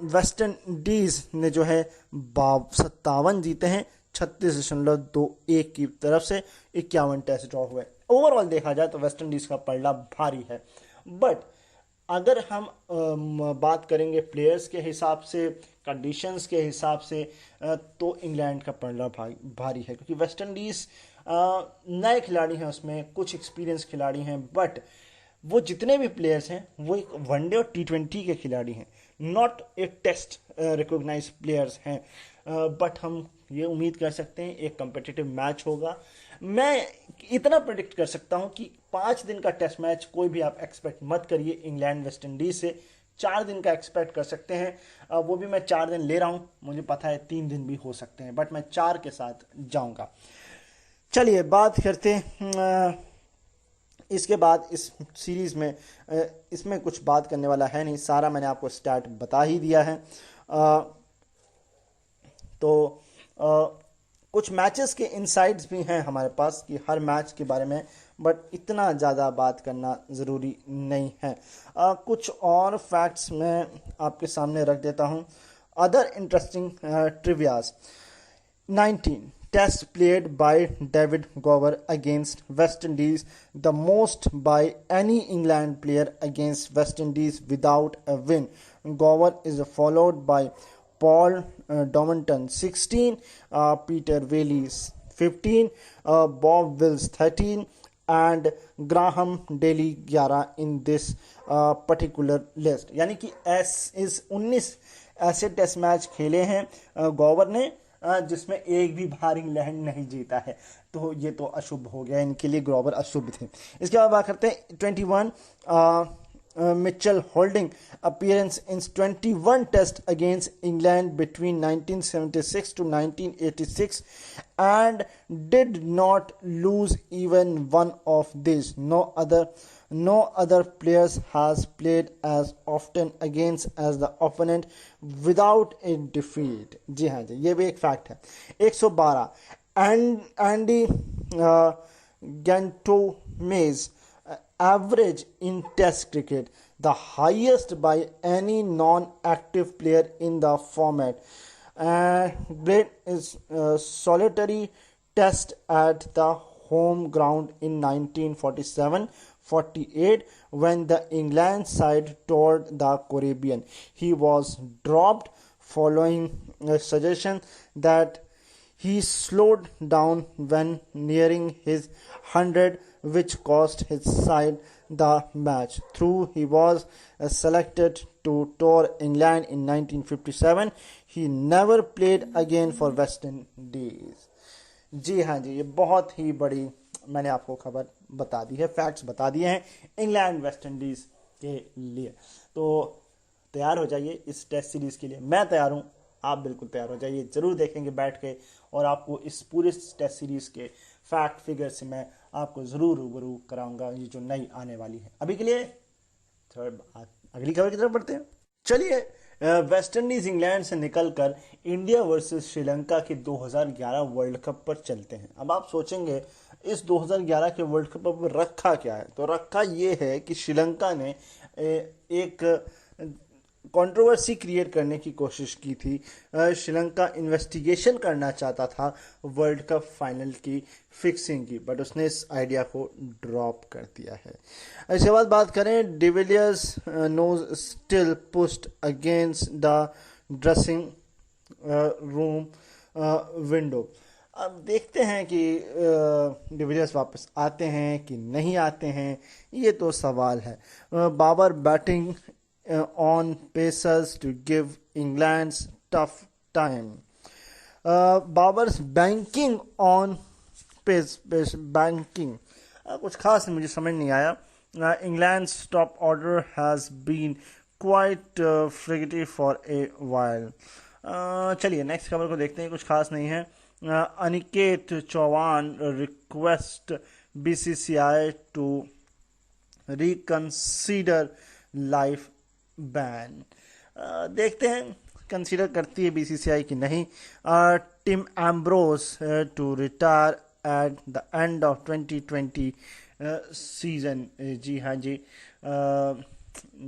वेस्ट इंडीज ने जो है 57 जीते हैं, 36.21 की तरफ से 51 टेस्ट ड्रॉ हुए। ओवरऑल देखा जाए तो वेस्ट इंडीज का पलड़ा भारी है, बट अगर हम बात करेंगे प्लेयर्स के हिसाब से, कंडीशंस के हिसाब से, तो इंग्लैंड का पलड़ा भारी है, क्योंकि वेस्ट इंडीज नए खिलाड़ी हैं उसमें, कुछ एक्सपीरियंस खिलाड़ी हैं, बट वो जितने भी प्लेयर्स हैं वो एक वनडे और T20 के खिलाड़ी हैं, not a test recognise players हैं। बट हम ये उम्मीद कर सकते हैं एक कम्पिटिटिव मैच होगा। मैं इतना प्रेडिक्ट कर सकता हूं कि 5 दिन का टेस्ट मैच कोई भी आप एक्सपेक्ट मत करिए इंग्लैंड वेस्ट इंडीज से, 4 दिन का एक्सपेक्ट कर सकते हैं। वो भी मैं 4 दिन ले रहा हूं, मुझे पता है 3 दिन भी हो सकते हैं, बट मैं 4 के साथ जाऊंगा। चलिए बात करते हैं इसके बाद इस सीरीज़ में। इसमें कुछ बात करने वाला है नहीं, सारा मैंने आपको स्टार्ट बता ही दिया है। तो कुछ मैचेस के इनसाइट्स भी हैं हमारे पास कि हर मैच के बारे में, बट इतना ज़्यादा बात करना ज़रूरी नहीं है। कुछ और फैक्ट्स मैं आपके सामने रख देता हूँ। Other interesting trivias: 19 tests played by David Gower against West Indies, the most by any England player against West Indies without a win. Gower is followed by Paul Dominton 16, Peter Whaley 15, Bob Wills 13 and Graham Daly 11 in this particular list. यानी कि इस 19 ऐसे test match खेले हैं गोवर ने जिसमें एक भी बार इंग्लैंड नहीं जीता है, तो ये तो अशुभ हो गया, इनके लिए ग्रोवर अशुभ थे। इसके बाद बात करते हैं 21 Mitchell holding appearance in 21 tests against England between 1976 to 1986 and did not lose even one of these. No other players has played as often against as the opponent without a defeat. जी हाँ जी, ये भी एक fact है। 112 Andy गैंटोमेज average in test cricket, the highest by any non-active player in the format. Played his solitary test at the home ground in 1947-48 when the England side toured the Caribbean. He was dropped following a suggestion that he slowed down when nearing his 100, which cost his side the match. Through he was selected to tour England in 1957. He never played again for West Indies. जी हाँ जी, ये बहुत ही बड़ी मैंने आपको खबर बता दी है, फैक्ट्स बता दिए हैं इंग्लैंड वेस्ट इंडीज़ के लिए। तो तैयार हो जाइए इस टेस्ट सीरीज़ के लिए, मैं तैयार हूँ, आप बिल्कुल तैयार हो जाइए। ज़रूर देखेंगे बैठ के, और आपको इस पूरे टेस्ट सीरीज़ के फैक्ट फिगर से मैं आपको ज़रूर रूबरू कराऊंगा, ये जो नई आने वाली है। अभी के लिए अगली खबर की तरफ बढ़ते हैं। चलिए वेस्ट इंडीज़ इंग्लैंड से निकलकर इंडिया वर्सेस श्रीलंका के 2011 वर्ल्ड कप पर चलते हैं। अब आप सोचेंगे इस 2011 के वर्ल्ड कप पर रखा क्या है, तो रखा ये है कि श्रीलंका ने एक कंट्रोवर्सी क्रिएट करने की कोशिश की थी। श्रीलंका इन्वेस्टिगेशन करना चाहता था वर्ल्ड कप फाइनल की फिक्सिंग की, बट उसने इस आइडिया को ड्रॉप कर दिया है। इसके बाद बात करें de Villiers knows still pushed against the dressing room window. अब देखते हैं कि डिविलियर्स वापस आते हैं कि नहीं आते हैं, ये तो सवाल है। Babar batting on Pacers to give England's tough time. Babar's banking on banking कुछ खास मुझे समझ नहीं आया। England's top order has been quite frigid for a while. चलिए नेक्स्ट खबर को देखते हैं, कुछ खास नहीं है। Aniket Chauhan request BCCI to reconsider life ban. देखते हैं कंसीडर करती है BCCI की नहीं। Tim Ambrose to retire at the end of 2020 season. जी हाँ जी,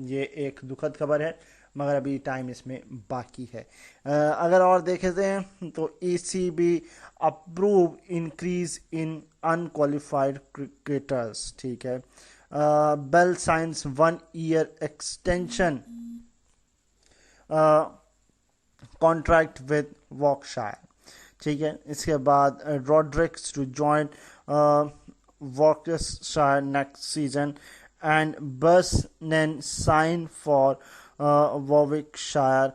ये एक दुखद खबर है, मगर अभी टाइम इसमें बाकी है। अगर और देखते हैं तो ECB approve increase in unqualified cricketers, ठीक है। Bell signs 1 year extension contract with Warwickshire, ठीक है। इसके बाद Rodrigues to join Worcestershire next season and Bresnan sign for Warwickshire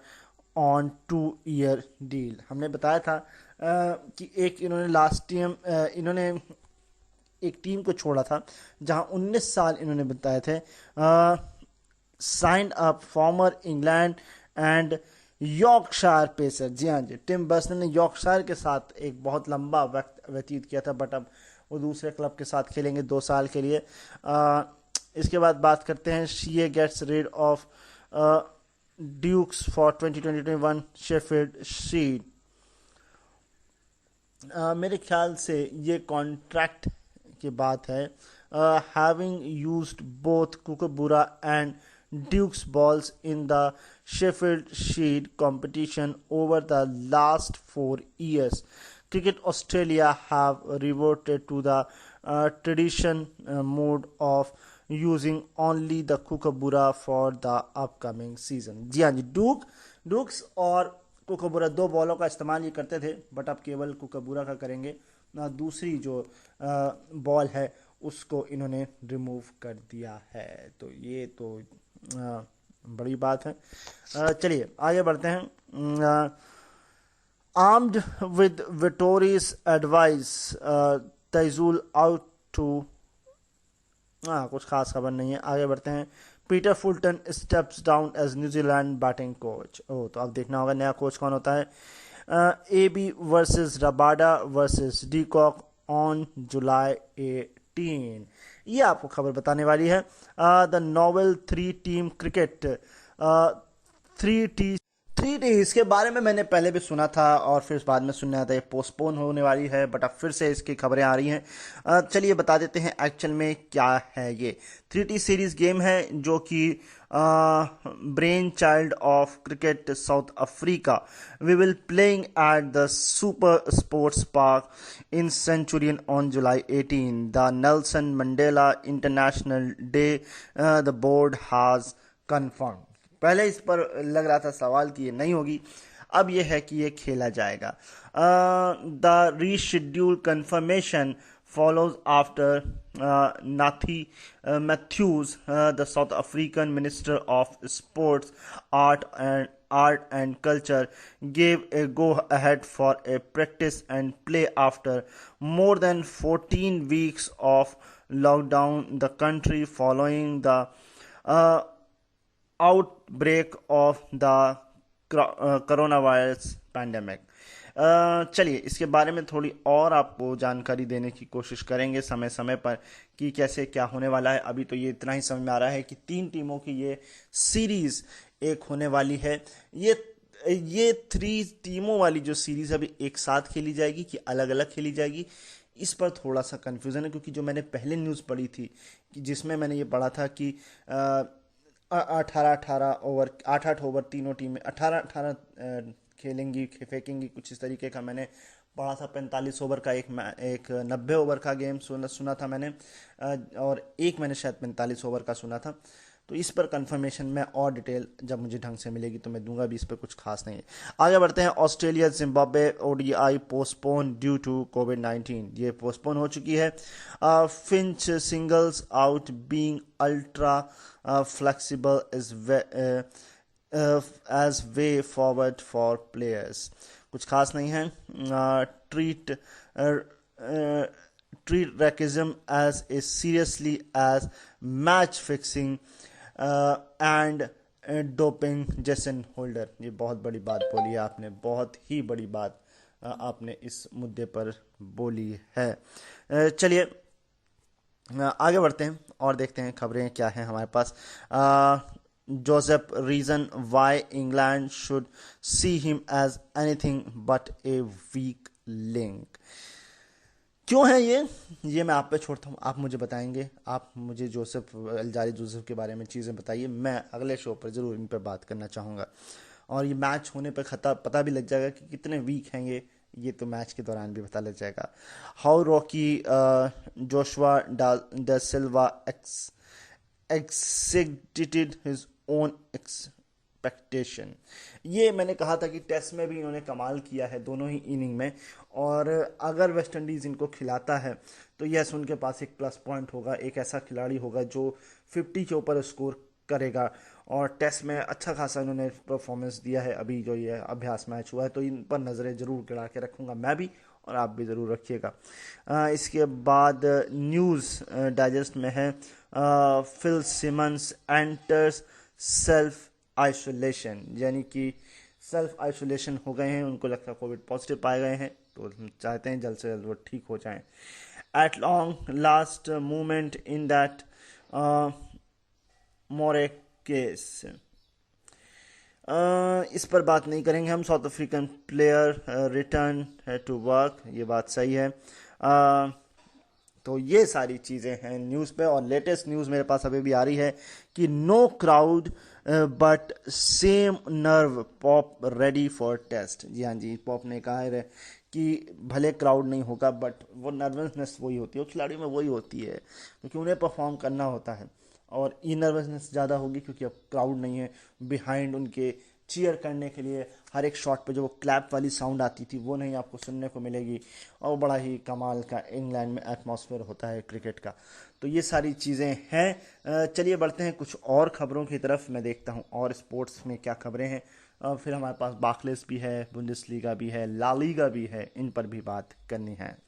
on 2 year deal. हमने बताया था कि एक इन्होंने लास्ट टीम इन्होंने एक टीम को छोड़ा था जहां 19 साल इन्होंने बताए थे। Signed up former England and Yorkshire pacer. जी हाँ जी, टिम बर्सनर ने यॉर्कशायर के साथ एक बहुत लंबा वक्त व्यतीत किया था, बट अब वो दूसरे क्लब के साथ खेलेंगे 2 साल के लिए। इसके बाद बात करते हैं CA gets rid of Dukes for 2020-21 Sheffield Shield. मेरे ख्याल से ये कॉन्ट्रैक्ट की बात है। Having used both Kookaburra and Dukes balls in the Sheffield Shield competition over the last 4 years, Cricket Australia have reverted to the tradition mode of using only the Kookaburra for the upcoming season। जी हाँ जी, Doux और कुकबुरा 2 बॉलों का इस्तेमाल ये करते थे, but अब केवल कुकबुरा का करेंगे। दूसरी जो बॉल है उसको इन्होंने रिमूव कर दिया है। तो ये तो बड़ी बात है। चलिए आगे बढ़ते हैं। Armed with विटोरियस advice Taijul out to. कुछ खास खबर नहीं है, आगे बढ़ते हैं। Peter Fulton steps down as New Zealand batting coach. तो अब देखना होगा नया कोच कौन होता है। AB versus Rabada versus de Kock on July 18। ये आपको खबर बताने वाली है। द नोवेल 3-टीम क्रिकेट 3T इसके बारे में मैंने पहले भी सुना था और फिर बाद में सुनने आता है पोस्टपोन होने वाली है, बट अब फिर से इसकी खबरें आ रही हैं। चलिए बता देते हैं एक्चुअल में क्या है ये। 3T सीरीज गेम है जो कि brain child of cricket South Africa. We will playing at the Super Sports Park in Centurion on July 18, the Nelson Mandela International Day, the board has confirm. पहले इस पर लग रहा था सवाल कि ये नहीं होगी, अब ये है कि ये खेला जाएगा। The reschedule confirmation follows after Nathi Matthews, the South African Minister of Sports, Art and Culture, gave a go-ahead for a practice and play after more than 14 weeks of lockdown the country following the outbreak of the corona virus pandemic. चलिए इसके बारे में थोड़ी और आपको जानकारी देने की कोशिश करेंगे समय समय पर कि कैसे क्या होने वाला है। अभी तो ये इतना ही समझ में आ रहा है कि 3 टीमों की ये सीरीज एक होने वाली है। ये 3 टीमों वाली जो सीरीज अभी एक साथ खेली जाएगी कि अलग अलग खेली जाएगी, इस पर थोड़ा सा कंफ्यूजन है, क्योंकि जो मैंने पहले न्यूज़ पढ़ी थी कि जिसमें मैंने ये पढ़ा था कि 18-18 ओवर 8-8 ओवर तीनों टीमें 18-18 खेलेंगी फेंकेंगी, कुछ इस तरीके का मैंने पढ़ा था। 45 ओवर का एक 90 ओवर का गेम सुना था मैंने, और एक मैंने शायद 45 ओवर का सुना था। तो इस पर कंफर्मेशन में और डिटेल जब मुझे ढंग से मिलेगी तो मैं दूंगा भी, इस पर कुछ खास नहीं है। आगे बढ़ते हैं। Australia Zimbabwe ODI postpone due to कोविड-19। ये पोस्टपोन हो चुकी है। Finch singles out being ultra flexible as way forward for players. कुछ खास नहीं है। Treat racism as seriously as match fixing and doping। Jason Holder, ये बहुत बड़ी बात बोली है आपने, बहुत ही बड़ी बात आपने इस मुद्दे पर बोली है। चलिए आगे बढ़ते हैं और देखते हैं खबरें क्या हैं हमारे पास। Joseph reason why England should see him as anything but a weak link. क्यों है ये मैं आप पे छोड़ता हूँ, आप मुझे बताएंगे। आप मुझे अल्जारी जोसेफ के बारे में चीज़ें बताइए, मैं अगले शो पर ज़रूर इन पर बात करना चाहूँगा। और ये मैच होने पर पता भी लग जाएगा कि कितने वीक हैं ये तो मैच के दौरान भी पता लग जाएगा। हाउ रॉकी जोशुआ डा सिल्वा executed his own एक्सपेक्टेशन। ये मैंने कहा था कि टेस्ट में भी इन्होंने कमाल किया है दोनों ही इनिंग में, और अगर वेस्ट इंडीज़ इनको खिलाता है तो यस उनके पास एक प्लस पॉइंट होगा, एक ऐसा खिलाड़ी होगा जो 50 के ऊपर स्कोर करेगा। और टेस्ट में अच्छा खासा इन्होंने परफॉर्मेंस दिया है, अभी जो ये अभ्यास मैच हुआ है, तो इन पर नज़रें ज़रूर गिरा के रखूँगा मैं भी, और आप भी ज़रूर रखिएगा। इसके बाद न्यूज़ डाइजेस्ट में है, Phil Simmons enters self isolation, यानी कि सेल्फ आइसोलेशन हो गए हैं, उनको लगता है कोविड पॉजिटिव पाए गए हैं, तो हम चाहते हैं जल्द से जल्द वो ठीक हो जाएं। At long last movement in that more case, इस पर बात नहीं करेंगे हम। South African player return to work, ये बात सही है। तो ये सारी चीज़ें हैं न्यूज़ पे। और लेटेस्ट न्यूज़ मेरे पास अभी भी आ रही है कि no crowd but same nerve, Pope ready for test. जी हाँ जी, पॉप ने कहा है कि भले क्राउड नहीं होगा बट वो नर्वसनेस वही होती है, वो खिलाड़ियों में वही होती है, क्योंकि उन्हें परफॉर्म करना होता है। और ये नर्वसनेस ज़्यादा होगी क्योंकि अब क्राउड नहीं है बिहाइंड उनके चीयर करने के लिए। हर एक शॉट पे जो वो क्लैप वाली साउंड आती थी वो नहीं आपको सुनने को मिलेगी, और बड़ा ही कमाल का इंग्लैंड में एटमॉस्फेयर होता है क्रिकेट का। तो ये सारी चीज़ें हैं। चलिए बढ़ते हैं कुछ और खबरों की तरफ। मैं देखता हूँ और स्पोर्ट्स में क्या खबरें हैं। फिर हमारे पास बार्कलेस भी है, बुंडेसलीगा भी है, ला लीगा भी है, इन पर भी बात करनी है।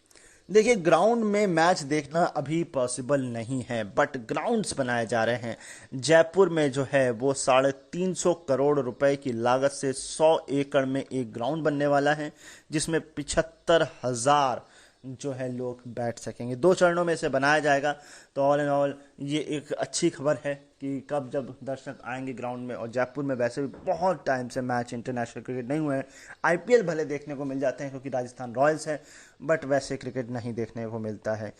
देखिए, ग्राउंड में मैच देखना अभी पॉसिबल नहीं है, बट ग्राउंड्स बनाए जा रहे हैं। जयपुर में जो है वो 350 करोड़ रुपए की लागत से 100 एकड़ में एक ग्राउंड बनने वाला है, जिसमें 75,000 जो है लोग बैठ सकेंगे। 2 चरणों में इसे बनाया जाएगा। तो ऑल इन ऑल ये एक अच्छी खबर है कि कब जब दर्शक आएंगे ग्राउंड में। और जयपुर में वैसे भी बहुत टाइम से मैच इंटरनेशनल क्रिकेट नहीं हुए हैं। आईपीएल भले देखने को मिल जाते हैं क्योंकि राजस्थान रॉयल्स है, बट वैसे क्रिकेट नहीं देखने को मिलता है।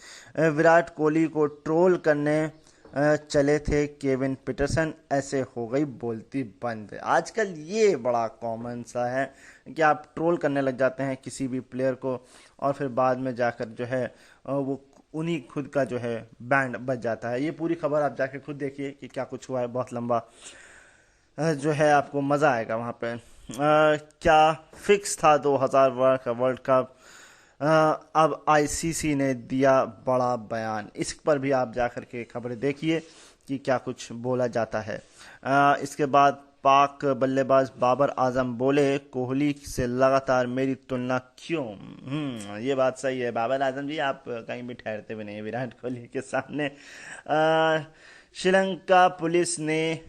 विराट कोहली को ट्रोल करने चले थे केविन पीटरसन, ऐसे हो गई बोलती बंद। आजकल ये बड़ा कॉमन सा है कि आप ट्रोल करने लग जाते हैं किसी भी प्लेयर को, और फिर बाद में जाकर जो है वो उन्हीं खुद का जो है बैंड बज जाता है। ये पूरी खबर आप जाके खुद देखिए कि क्या कुछ हुआ है, बहुत लंबा जो है आपको मज़ा आएगा वहाँ पे। क्या फिक्स था 2000 का वर्ल्ड कप, अब आईसीसी ने दिया बड़ा बयान। इस पर भी आप जाकर के खबरें देखिए कि क्या कुछ बोला जाता है। इसके बाद पाक बल्लेबाज बाबर आजम बोले, कोहली से लगातार मेरी तुलना क्यों। ये बात सही है बाबर आजम जी, आप कहीं भी ठहरते भी नहीं हैं विराट कोहली के सामने। श्रीलंका पुलिस ने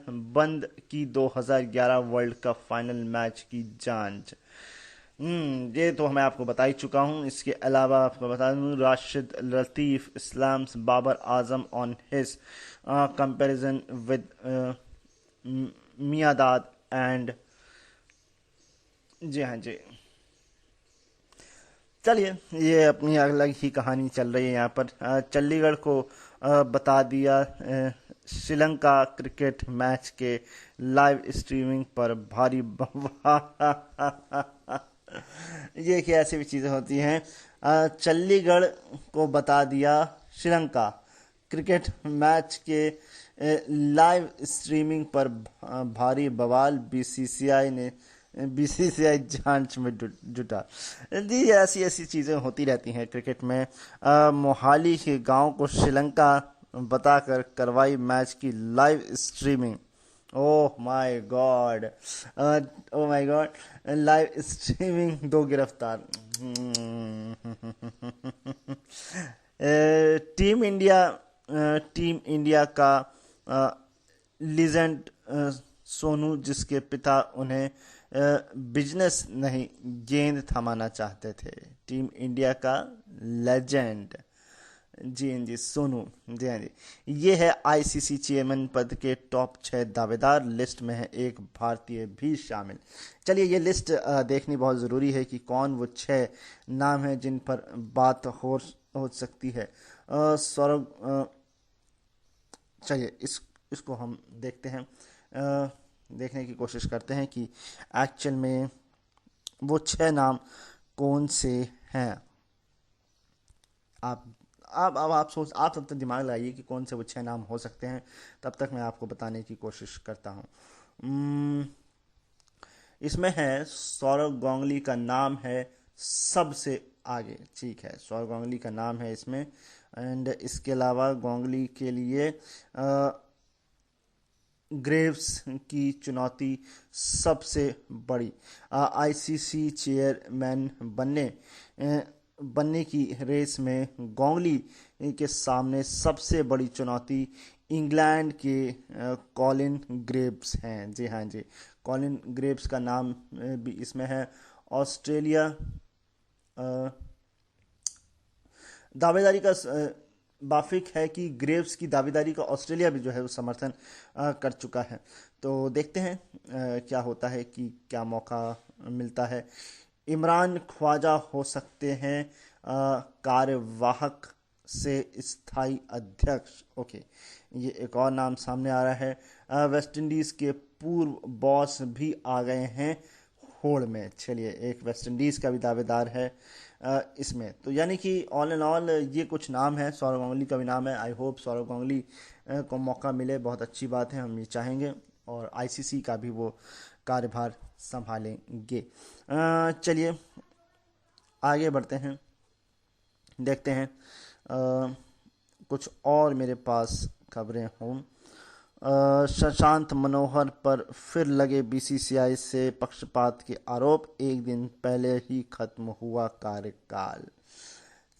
बंद की 2011 वर्ल्ड कप फाइनल मैच की जांच। ये तो मैं आपको बता ही चुका हूँ। इसके अलावा आपको बता दूँ, Rashid Latif slams Babar Azam on his comparison with Miandad and. जी हाँ जी, चलिए ये अपनी अलग ही कहानी चल रही है यहाँ पर। चंडीगढ़ को बता दिया श्रीलंका क्रिकेट मैच के लाइव स्ट्रीमिंग पर भारी ये क्या ऐसी भी चीज़ें होती हैं। चंडीगढ़ को बता दिया श्रीलंका क्रिकेट मैच के लाइव स्ट्रीमिंग पर भारी बवाल, बीसीसीआई जांच में जुटा। जी ऐसी ऐसी चीज़ें होती रहती हैं क्रिकेट में। मोहाली के गांव को श्रीलंका बताकर करवाई मैच की live streaming. Oh my God, oh my God, live streaming, 2 गिरफ्तार। टीम इंडिया का लीजेंड सोनू, जिसके पिता उन्हें बिजनेस नहीं गेंद थमाना चाहते थे। टीम इंडिया का लेजेंड, जी हाँ जी, सोनू। जी हाँ जी, ये है आईसीसी चेयरमैन पद के टॉप 6 दावेदार। लिस्ट में है एक भारतीय भी शामिल। चलिए ये लिस्ट देखनी बहुत ज़रूरी है कि कौन वो 6 नाम हैं जिन पर बात हो सकती है। सौरभ, चलिए इसको हम देखते हैं, देखने की कोशिश करते हैं कि एक्चुअल में वो 6 नाम कौन से हैं। आप तब तक दिमाग लगाइए कि कौन से वो 6 नाम हो सकते हैं, तब तक मैं आपको बताने की कोशिश करता हूँ। इसमें है सौरव गांगुली का नाम है सबसे आगे। ठीक है, सौरव गांगुली का नाम है इसमें। एंड इसके अलावा गांगुली के लिए ग्रेव्स की चुनौती सबसे बड़ी। आईसीसी चेयरमैन बनने की रेस में गांगुली के सामने सबसे बड़ी चुनौती इंग्लैंड के कॉलिन ग्रेव्स हैं। जी हाँ जी, कॉलिन ग्रेव्स का नाम भी इसमें है। ऑस्ट्रेलिया दावेदारी का बाफिक है कि ग्रेव्स की दावेदारी का ऑस्ट्रेलिया भी जो है वो समर्थन कर चुका है। तो देखते हैं क्या होता है, कि क्या मौका मिलता है। इमरान ख्वाजा हो सकते हैं कार्यवाहक से स्थायी अध्यक्ष। ओके, ये एक और नाम सामने आ रहा है। वेस्ट इंडीज़ के पूर्व बॉस भी आ गए हैं होड़ में। चलिए, एक वेस्ट इंडीज़ का भी दावेदार है इसमें। तो यानी कि ऑल एंड ऑल ये कुछ नाम है। सौरव गांगुली का भी नाम है। आई होप सौरव गांगुली को मौका मिले, बहुत अच्छी बात है, हम ये चाहेंगे। और आईसीसी का भी वो कार्यभार संभालेंगे। चलिए आगे बढ़ते हैं, देखते हैं कुछ और मेरे पास खबरें हों। शशांक मनोहर पर फिर लगे बीसीसीआई से पक्षपात के आरोप, एक दिन पहले ही खत्म हुआ कार्यकाल।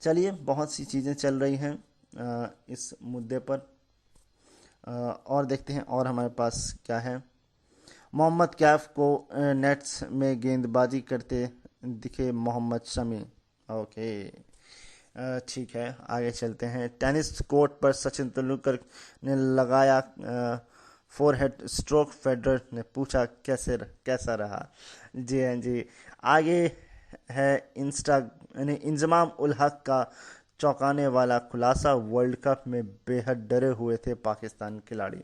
चलिए, बहुत सी चीज़ें चल रही हैं इस मुद्दे पर। और देखते हैं और हमारे पास क्या है। मोहम्मद कैफ को नेट्स में गेंदबाजी करते दिखे मोहम्मद शमी। ओके, ठीक है, आगे चलते हैं। टेनिस कोर्ट पर सचिन तेंदुलकर ने लगाया फोरहेड स्ट्रोक, फेडरर ने पूछा कैसा रहा। जी हाँ जी, आगे है इंजमाम उल हक का चौंकाने वाला खुलासा, वर्ल्ड कप में बेहद डरे हुए थे पाकिस्तान खिलाड़ी।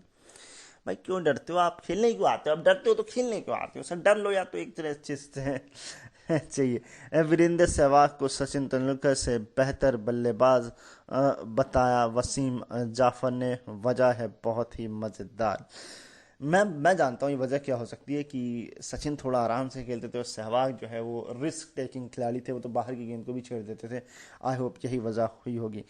भाई क्यों डरते हो आप, खेलने क्यों आते हो? अब डरते हो तो खेलने क्यों आते हो? सर डर लो, या तो एक तरह चीज चाहिए। वीरेंद्र सहवाग को सचिन तेंदुलकर से बेहतर बल्लेबाज बताया वसीम जाफर ने, वजह है बहुत ही मज़ेदार। मैं जानता हूँ ये वजह क्या हो सकती है, कि सचिन थोड़ा आराम से खेलते थे और सहवाग जो है वो रिस्क टेकिंग खिलाड़ी थे, वो तो बाहर की गेंद को भी छेड़ देते थे। आई होप यही वजह हुई होगी।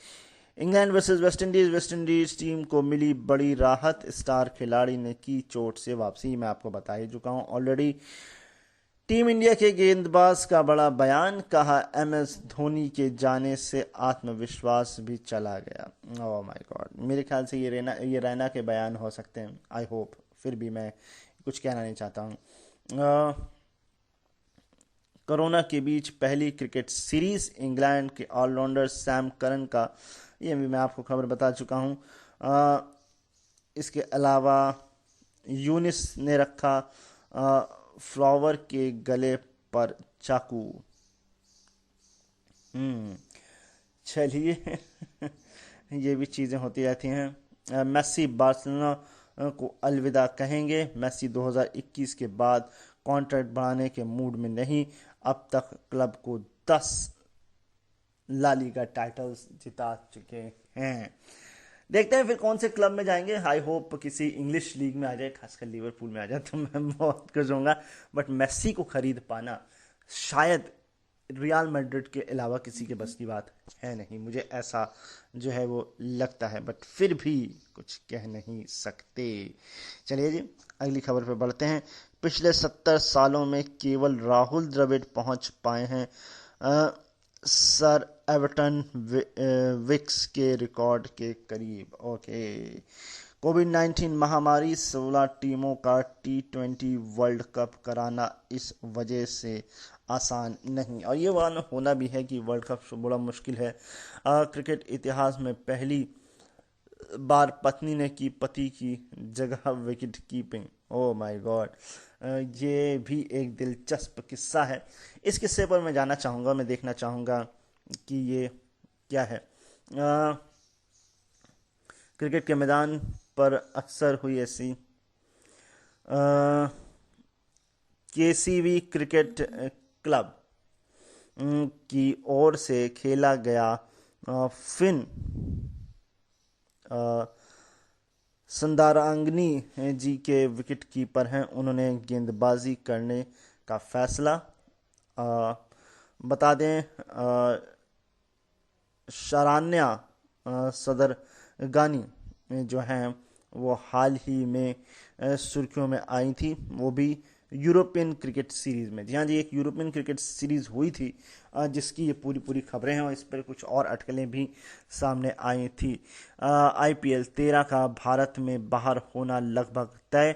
England versus West Indies team को मिली बड़ी राहत, स्टार खिलाड़ी ने की चोट से वापसी। मैं आपको बता ही चुका हूँ ऑलरेडी। टीम इंडिया के गेंदबाज का बड़ा बयान, कहा एमएस धोनी के जाने से आत्मविश्वास भी चला गया। ओह माय गॉड, मेरे ख्याल से ये रैना के बयान हो सकते हैं। आई होप, फिर भी मैं कुछ कहना नहीं चाहता हूँ। कोरोना के बीच पहली क्रिकेट सीरीज, इंग्लैंड के ऑलराउंडर सैम करन का, ये भी मैं आपको खबर बता चुका हूँ। इसके अलावा यूनिस ने रखा फ्लावर के गले पर चाकू। चलिए ये भी चीज़ें होती रहती हैं। मेसी बार्सिलोना को अलविदा कहेंगे। मेसी 2021 के बाद कॉन्ट्रैक्ट बढ़ाने के मूड में नहीं, अब तक क्लब को 10 ला लीगा टाइटल्स जिता चुके हैं। देखते हैं फिर कौन से क्लब में जाएंगे। आई होप किसी इंग्लिश लीग में आ जाए, खासकर लिवरपूल में आ जाए तो मैं बहुत खुश होऊंगा। बट मेसी को खरीद पाना शायद रियल मैड्रिड के अलावा किसी के बस की बात है नहीं, मुझे ऐसा जो है वो लगता है। बट फिर भी कुछ कह नहीं सकते। चलिए जी, अगली खबर पे बढ़ते हैं। पिछले 70 सालों में केवल राहुल द्रविड़ पहुंच पाए हैं सर एवर्टन विक्स के रिकॉर्ड के करीब। ओके, कोविड-19 महामारी, 16 टीमों का T20 वर्ल्ड कप कराना इस वजह से आसान नहीं, और ये वाला होना भी है कि वर्ल्ड कप बड़ा मुश्किल है। क्रिकेट इतिहास में पहली बार पत्नी ने की पति की जगह wicket keeping. Oh my God, ये भी एक दिलचस्प किस्सा है। इस किस्से पर मैं जानना चाहूँगा, मैं देखना चाहूँगा कि ये क्या है। क्रिकेट के मैदान पर अक्सर हुई ऐसी केसीवी क्रिकेट क्लब की ओर से खेला गया फिन संदारांगनी जी के विकेट कीपर हैं, उन्होंने गेंदबाजी करने का फैसला। बता दें शरान्या सदरगानी जो हैं वो हाल ही में सुर्खियों में आई थी, वो भी यूरोपियन क्रिकेट सीरीज में। जी हाँ जी, एक यूरोपियन क्रिकेट सीरीज हुई थी जिसकी ये पूरी पूरी खबरें हैं और इस पर कुछ और अटकलें भी सामने आई थी। IPL 13 का भारत में बाहर होना लगभग तय।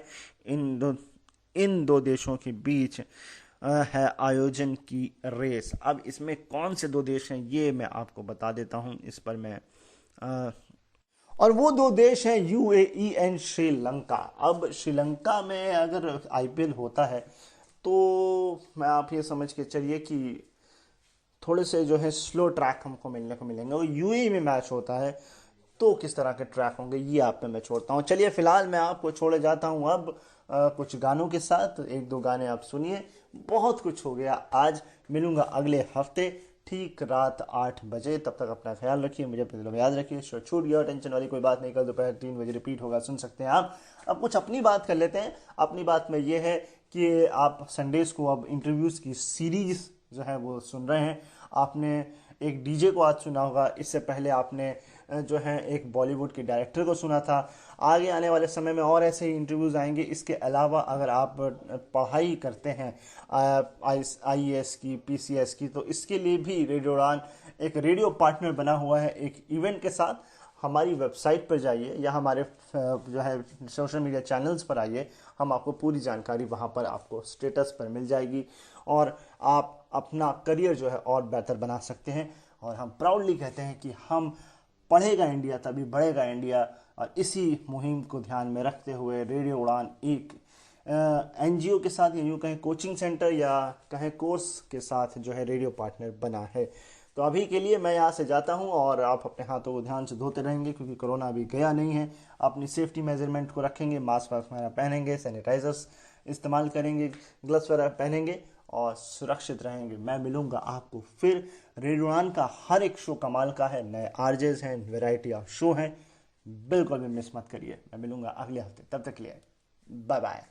इन दो देशों के बीच है आयोजन की रेस। अब इसमें कौन से दो देश हैं ये मैं आपको बता देता हूं, इस पर मैं और वो दो देश हैं UAE एंड श्रीलंका। अब श्रीलंका में अगर IPL होता है तो मैं आप ये समझ के चलिए कि थोड़े से जो है स्लो ट्रैक हमको मिलने को मिलेंगे। और UAE में मैच होता है तो किस तरह के ट्रैक होंगे ये आप पे मैं छोड़ता हूँ। चलिए फिलहाल मैं आपको छोड़े जाता हूँ अब कुछ गानों के साथ। एक दो गाने आप सुनिए। बहुत कुछ हो गया आज। मिलूंगा अगले हफ्ते ठीक रात 8 बजे। तब तक अपना ख्याल रखिए, मुझे अपने दिलों में याद रखिए। छूट गया टेंशन वाली कोई बात नहीं, कल दोपहर 3 बजे रिपीट होगा, सुन सकते हैं आप। अब कुछ अपनी बात कर लेते हैं। अपनी बात में ये है कि आप संडेज को अब इंटरव्यूज़ की सीरीज जो है वो सुन रहे हैं। आपने एक DJ को आज सुना होगा, इससे पहले आपने जो है एक बॉलीवुड के डायरेक्टर को सुना था। आगे आने वाले समय में और ऐसे ही इंटरव्यूज़ आएंगे। इसके अलावा अगर आप पढ़ाई करते हैं IAS की, PCS की, तो इसके लिए भी रेडियो उड़ान एक रेडियो पार्टनर बना हुआ है एक इवेंट के साथ। हमारी वेबसाइट पर जाइए या हमारे जो है सोशल मीडिया चैनल्स पर आइए, हम आपको पूरी जानकारी वहाँ पर आपको स्टेटस पर मिल जाएगी और आप अपना करियर जो है और बेहतर बना सकते हैं। और हम प्राउडली कहते हैं कि हम पढ़ेगा इंडिया तभी बढ़ेगा इंडिया। और इसी मुहिम को ध्यान में रखते हुए रेडियो उड़ान एक NGO के साथ, या यूँ कहें कोचिंग सेंटर या कहें कोर्स के साथ जो है रेडियो पार्टनर बना है। तो अभी के लिए मैं यहाँ से जाता हूँ और आप अपने हाथों को ध्यान से धोते रहेंगे क्योंकि कोरोना अभी गया नहीं है। अपनी सेफ्टी मेजरमेंट को रखेंगे, मास्क वगैरह पहनेंगे, सैनिटाइजर्स इस्तेमाल करेंगे, ग्लव्स वगैरह पहनेंगे और सुरक्षित रहेंगे। मैं मिलूंगा आपको फिर। रेडियो उड़ान का हर एक शो कमाल का है, नए RJs हैं, वैरायटी ऑफ शो हैं, बिल्कुल भी मिस मत करिए। मैं मिलूंगा अगले हफ्ते, तब तक के लिए बाय बाय।